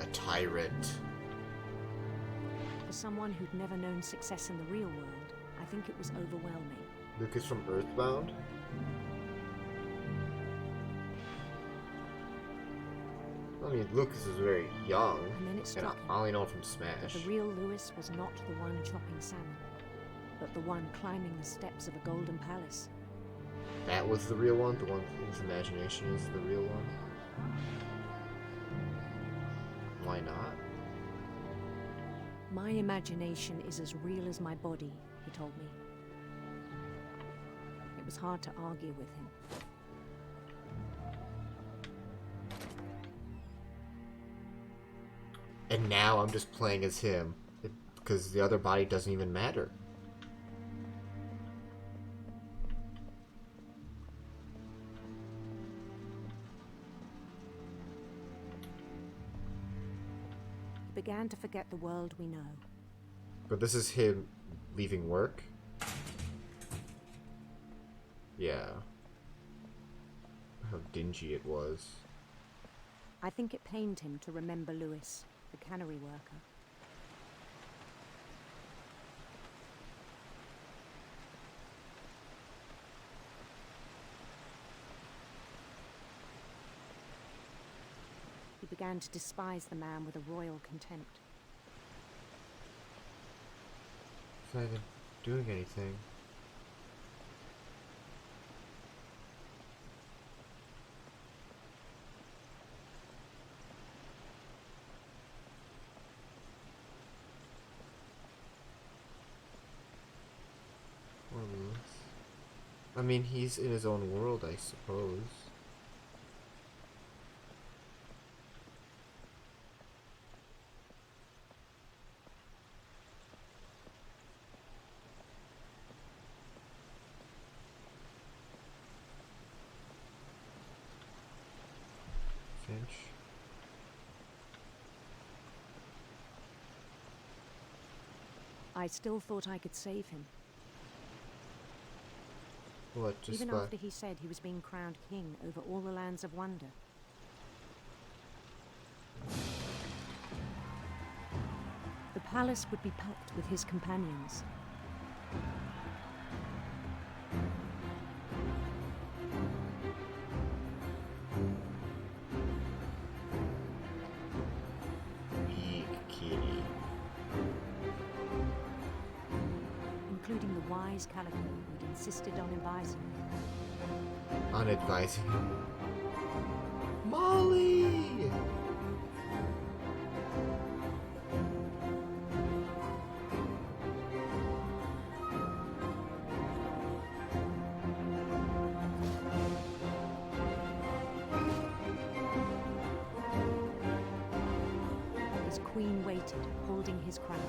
A tyrant. For someone who'd never known success in the real world, I think it was overwhelming. Lucas from Earthbound? I mean, Lucas is very young, And then it and struck him I only know him from that Smash. the real Lewis was not the one chopping salmon, but the one climbing the steps of a golden palace. That was the real one? The one whose imagination is the real one? Why not? My imagination is as real as my body, he told me. It was hard to argue with him. And now I'm just playing as him, because the other body doesn't even matter. He began to forget the world we know. But this is him leaving work? Yeah. How dingy it was. I think it pained him to remember Lewis, the cannery worker. He began to despise the man with a royal contempt. He's not even doing anything. Poor Lewis. I mean, he's in his own world, I suppose. I still thought I could save him. What, just Even by... after he said he was being crowned king over all the lands of wonder. The palace would be packed with his companions. Big kitty. Including the wise Calico who'd insisted on advising me. On advising him. Molly! His queen waited, holding his crown.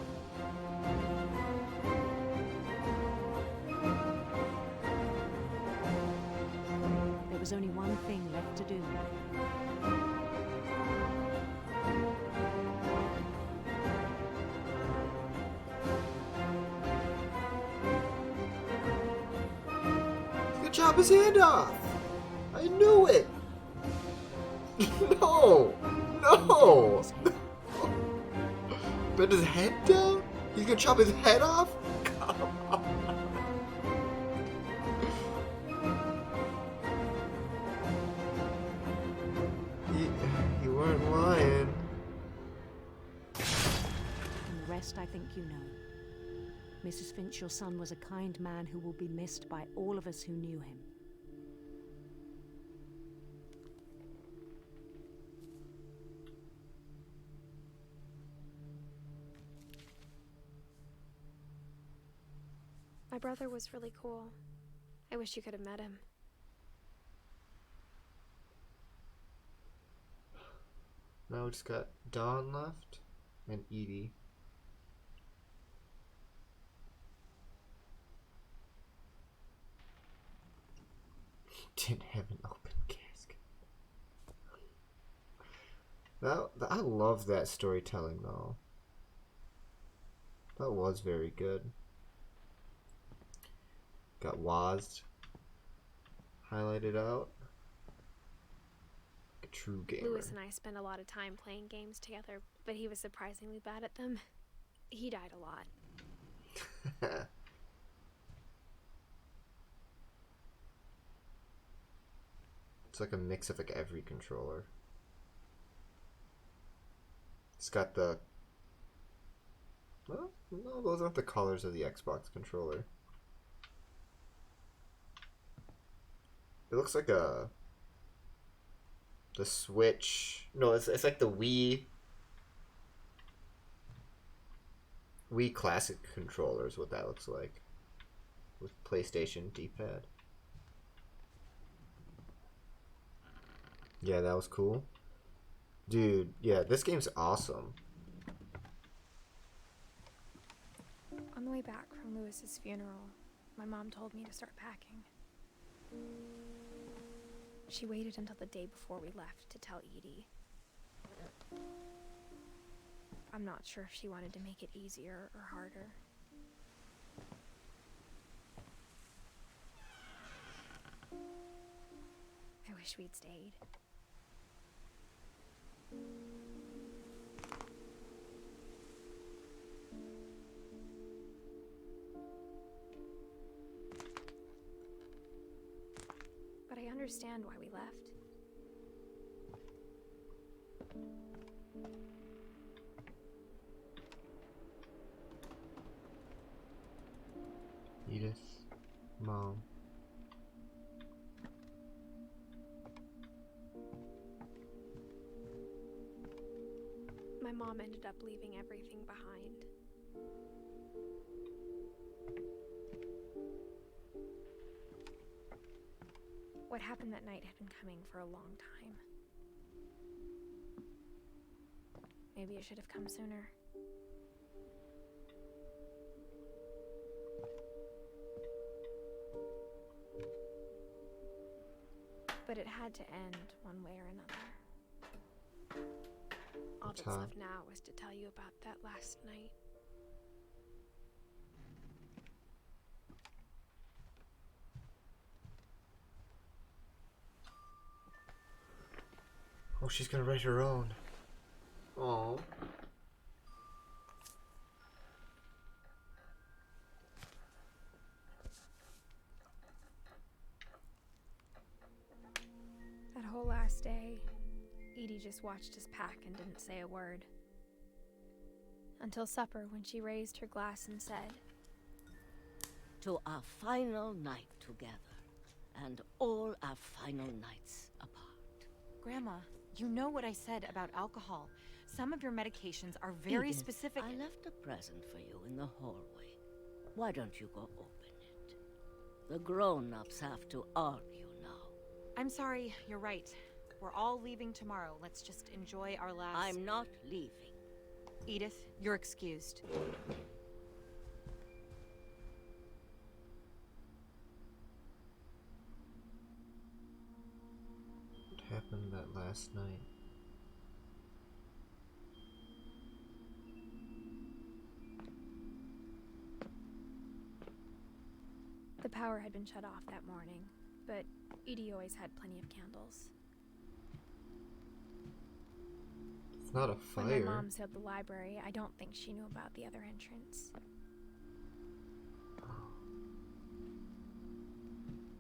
There was only one thing left to do. He's gonna chop his hand off! I knew it! No! No! Bend his head down? He's gonna chop his head off? Come on. You weren't lying. And the rest I think you know. Mrs. Finch, your son was a kind man who will be missed by all of us who knew him. My brother was really cool. I wish you could have met him. Now we just got Dawn left and Edie. Didn't have an open casket. I love that storytelling though. That was very good. Got Waz highlighted out. Like a true gamer. Lewis and I spent a lot of time playing games together, but he was surprisingly bad at them. He died a lot. It's like a mix of like every controller. It's got the... Well, no, those aren't the colors of the Xbox controller. It looks like the Switch. No, it's like the Wii Classic controller is what that looks like. With PlayStation D-pad. Yeah, that was cool. Dude, yeah, this game's awesome. On the way back from Lewis's funeral, my mom told me to start packing. She waited until the day before we left to tell Edie. I'm not sure if she wanted to make it easier or harder. I wish we'd stayed. But I understand why we left. Edith, Mom. My mom ended up leaving everything behind. What happened that night had been coming for a long time. Maybe it should have come sooner. But it had to end one way or another. All that's left now is to tell you about that last night. Oh, she's gonna write her own. Oh. That whole last day, Edie just watched us pack and didn't say a word. Until supper, when she raised her glass and said, "To our final night together, and all our final nights apart." Grandma, you know what I said about alcohol. Some of your medications are very Edith, specific. I left a present for you in the hallway. Why don't you go open it? The grown-ups have to argue now. I'm sorry, you're right. We're all leaving tomorrow. Let's just enjoy our last... I'm not leaving. Edith, you're excused. What happened that last night? the power had been shut off that morning, but Edie always had plenty of candles. It's not a fire. When my mom sealed the library, I don't think she knew about the other entrance.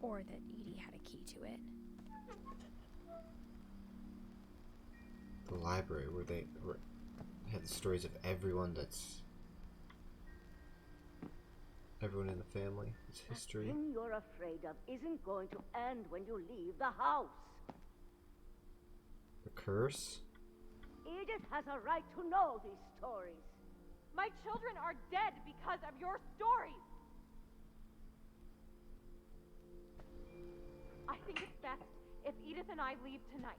Or that Edie had a key to it. The library where they had the stories of everyone in the family. It's history. The thing you're afraid of isn't going to end when you leave the house. The curse? Edith has a right to know these stories. My children are dead because of your stories. I think it's best if Edith and I leave tonight.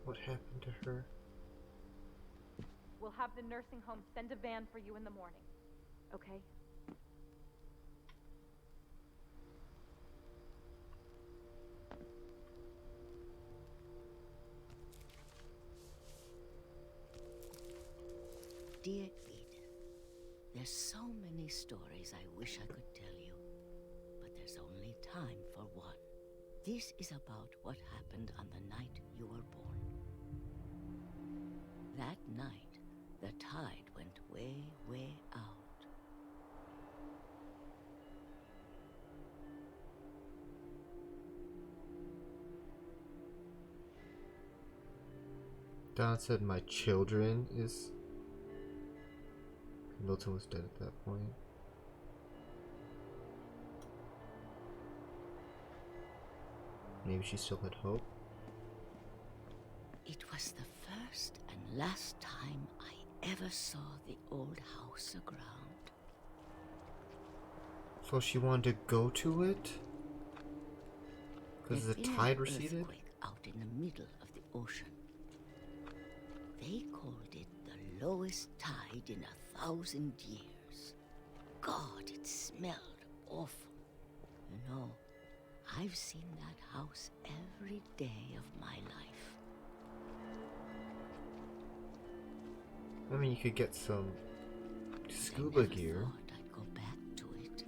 What happened to her? We'll have the nursing home send a van for you in the morning. Okay? Dear Edith, there's so many stories I wish I could tell you, but there's only time for one. This is about what happened on the night you were born. That night, the tide went way, way out. Don said my children is... Milton was dead at that point. Maybe she still had hope. It was the first and last time I ever saw the old house aground. So she wanted to go to it? Because the tide receded? Earthquake out in the middle of the ocean. They called it the lowest tide in 1,000 years. God, it smelled awful. You know, I've seen that house every day of my life. I mean, you could get some scuba gear. I'd go back to it.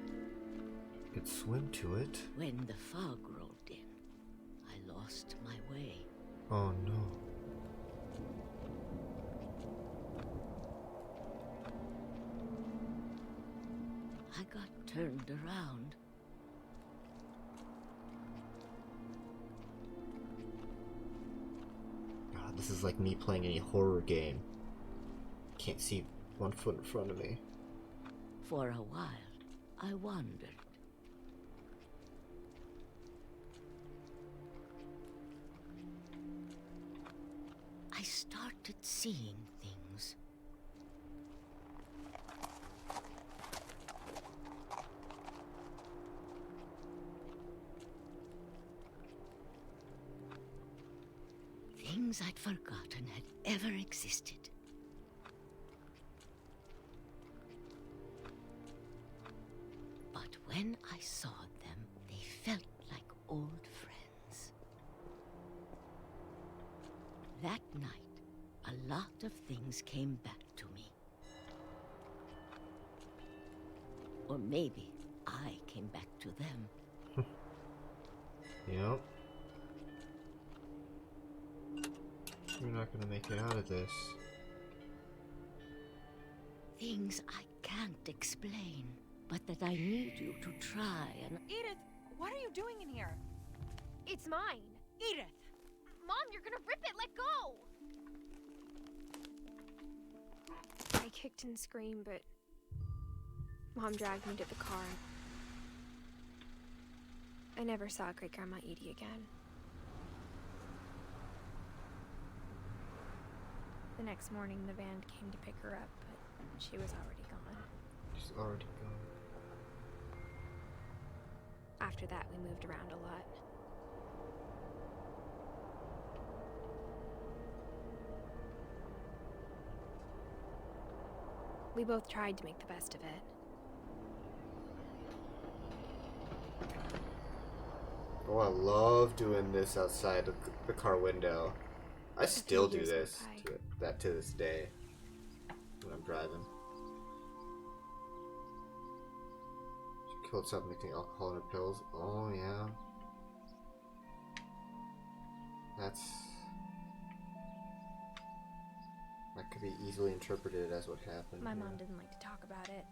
You could swim to it. When the fog rolled in, I lost my way. Oh no. I got turned around. God, this is like me playing any horror game. Can't see 1 foot in front of me. For a while, I wandered. I started seeing things. Things I'd forgotten had ever existed. But when I saw them, they felt like old friends. That night, a lot of things came back to me. Or maybe I came back to them. Yep. You're not gonna make it out of this. Things I can't explain, but that I need you to try and... Edith, what are you doing in here? It's mine. Edith! Mom, you're gonna rip it! Let go! I kicked and screamed, but Mom dragged me to the car. I never saw Great Grandma Edie again. The next morning, the van came to pick her up, but she was already gone. She's already gone. After that, we moved around a lot. We both tried to make the best of it. Oh, I love doing this outside of the car window. I still do this to this day when I'm driving. She killed something mixing alcohol in her pills. Oh yeah, that could be easily interpreted as what happened. My mom didn't like to talk about it,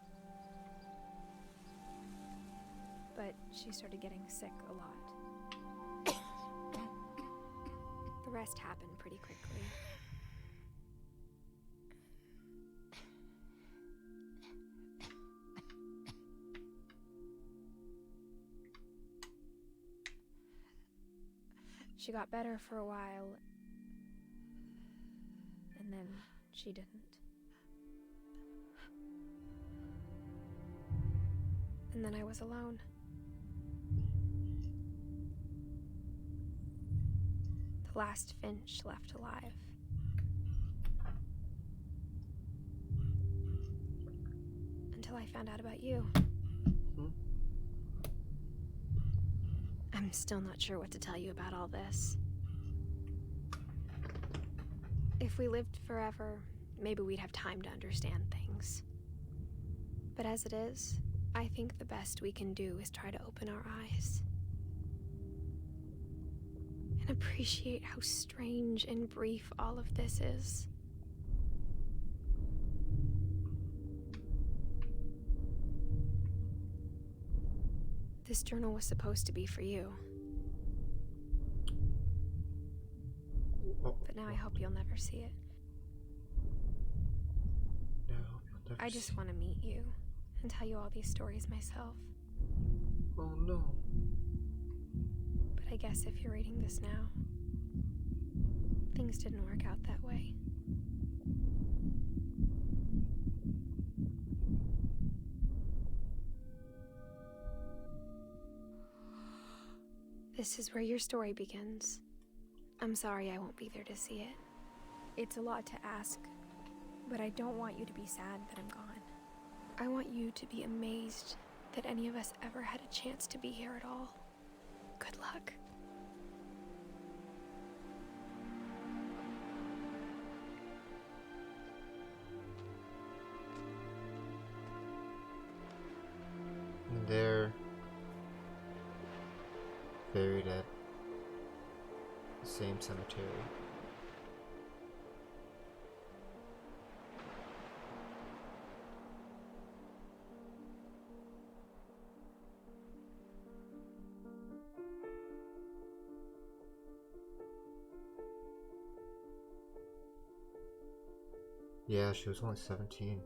but she started getting sick a lot. The rest happened pretty quickly. She got better for a while, and then she didn't. And then I was alone. The last Finch left alive. Until I found out about you. I'm still not sure what to tell you about all this. If we lived forever, maybe we'd have time to understand things. But as it is, I think the best we can do is try to open our eyes. And appreciate how strange and brief all of this is. This journal was supposed to be for you. But now I hope you'll never see it. I just want to meet you and tell you all these stories myself. Oh no. But I guess if you're reading this now, things didn't work out that way. This is where your story begins. I'm sorry I won't be there to see it. It's a lot to ask, but I don't want you to be sad that I'm gone. I want you to be amazed that any of us ever had a chance to be here at all. Good luck. And they're buried at the same cemetery. Yeah, she was only 17.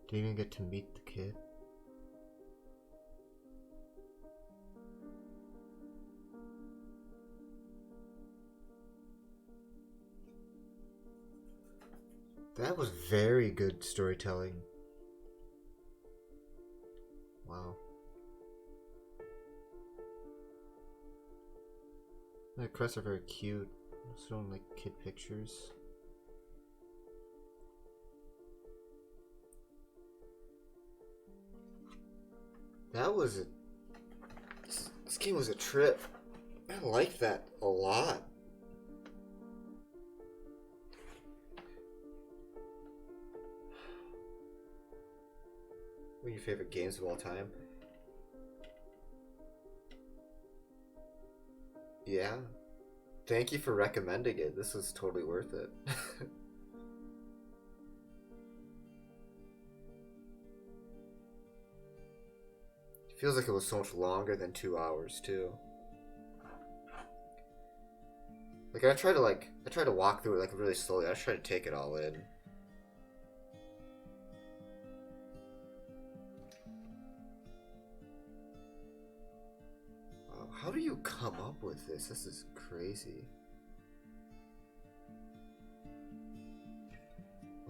Didn't even get to meet the kid. That was very good storytelling. Wow. The crests are very cute. Showing like kid pictures. That was a... This game was a trip. I like that a lot. What are your favorite games of all time? Yeah. Thank you for recommending it. This was totally worth it. It feels like it was so much longer than 2 hours too. Like I try to walk through it like really slowly. I try to take it all in. Wow, how do you come up with this? This is crazy.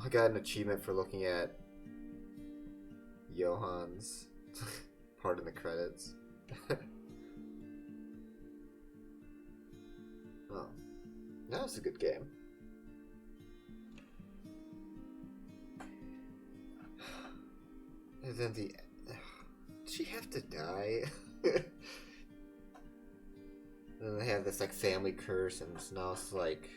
I got an achievement for looking at Johan's part in the credits. Oh, that was a good game. And then did she have to die? And then they have this like family curse, and now it's like.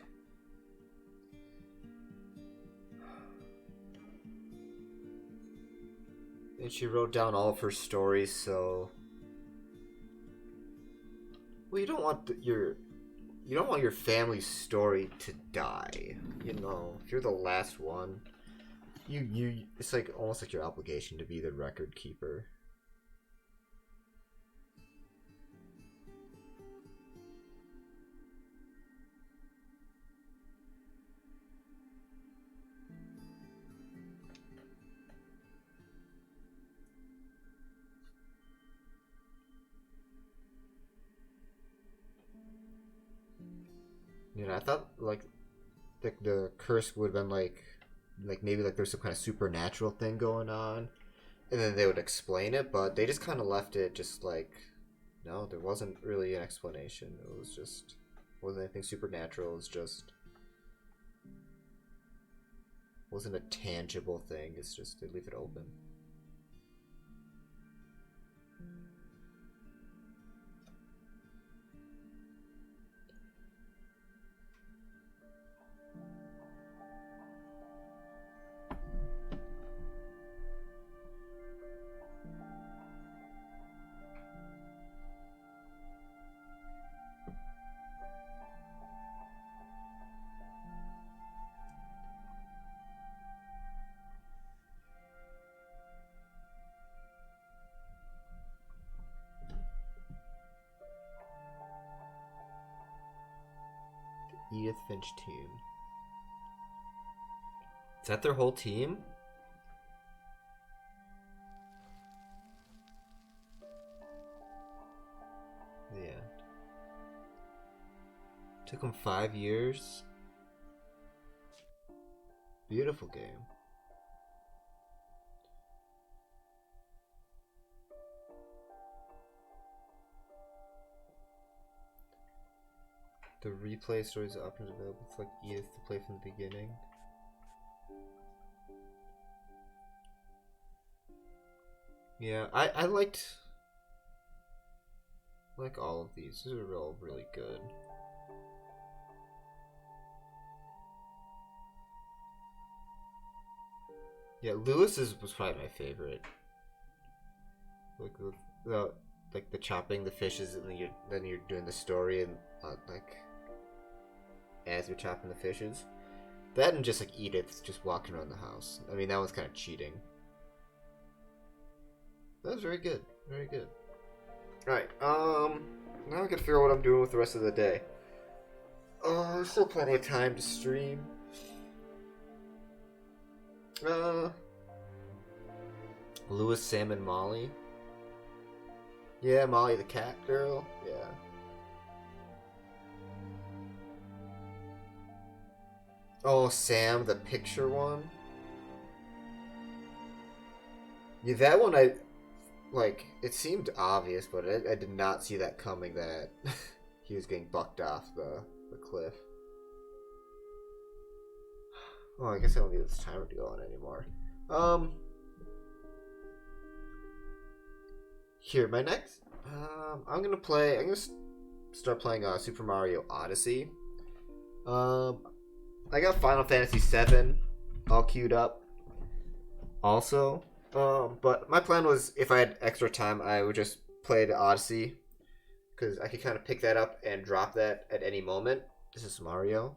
And she wrote down all of her stories, so. Well, you don't want your family's story to die. You know, if you're the last one, it's like almost like your obligation to be the record keeper. You know, I thought like the curse would have been like maybe like there's some kind of supernatural thing going on, and then they would explain it, but they just kind of left it just like, no, there wasn't really an explanation. It was just wasn't anything supernatural. It was just wasn't a tangible thing. It's just they leave it open. Edith Finch team. Is that their whole team? Yeah. Took them 5 years. Beautiful game. The replay stories are options available for like Edith to play from the beginning. Yeah, I liked like all of these. These are all really good. Yeah, Lewis's was probably my favorite. Like the chopping the fishes, and then you're doing the story, and like as you're chopping the fishes. That and just like Edith just walking around the house. I mean, that was kind of cheating. That was very good. Very good. Alright, now I can figure out what I'm doing with the rest of the day. There's still plenty of time to stream. Lewis, Sam, and Molly. Yeah, Molly the cat girl. Yeah. Oh, Sam, the picture one. Yeah, that one like, it seemed obvious, but I did not see that coming, that he was getting bucked off the cliff. Oh, I guess I don't need this timer to go on anymore. Here, my next, I'm gonna start playing Super Mario Odyssey. I got Final Fantasy VII all queued up also. But my plan was, if I had extra time, I would just play the Odyssey. because I could kind of pick that up and drop that at any moment. This is Mario.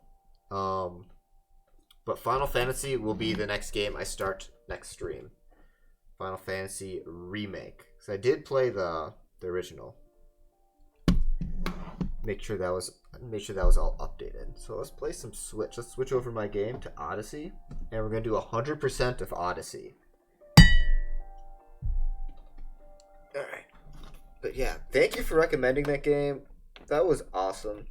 But Final Fantasy will be the next game I start next stream. Final Fantasy Remake. So I did play the original. Make sure that was all updated. So let's play some Switch. Let's switch over my game to Odyssey, and we're gonna do 100% of Odyssey. All right. But yeah, thank you for recommending that game. That was awesome.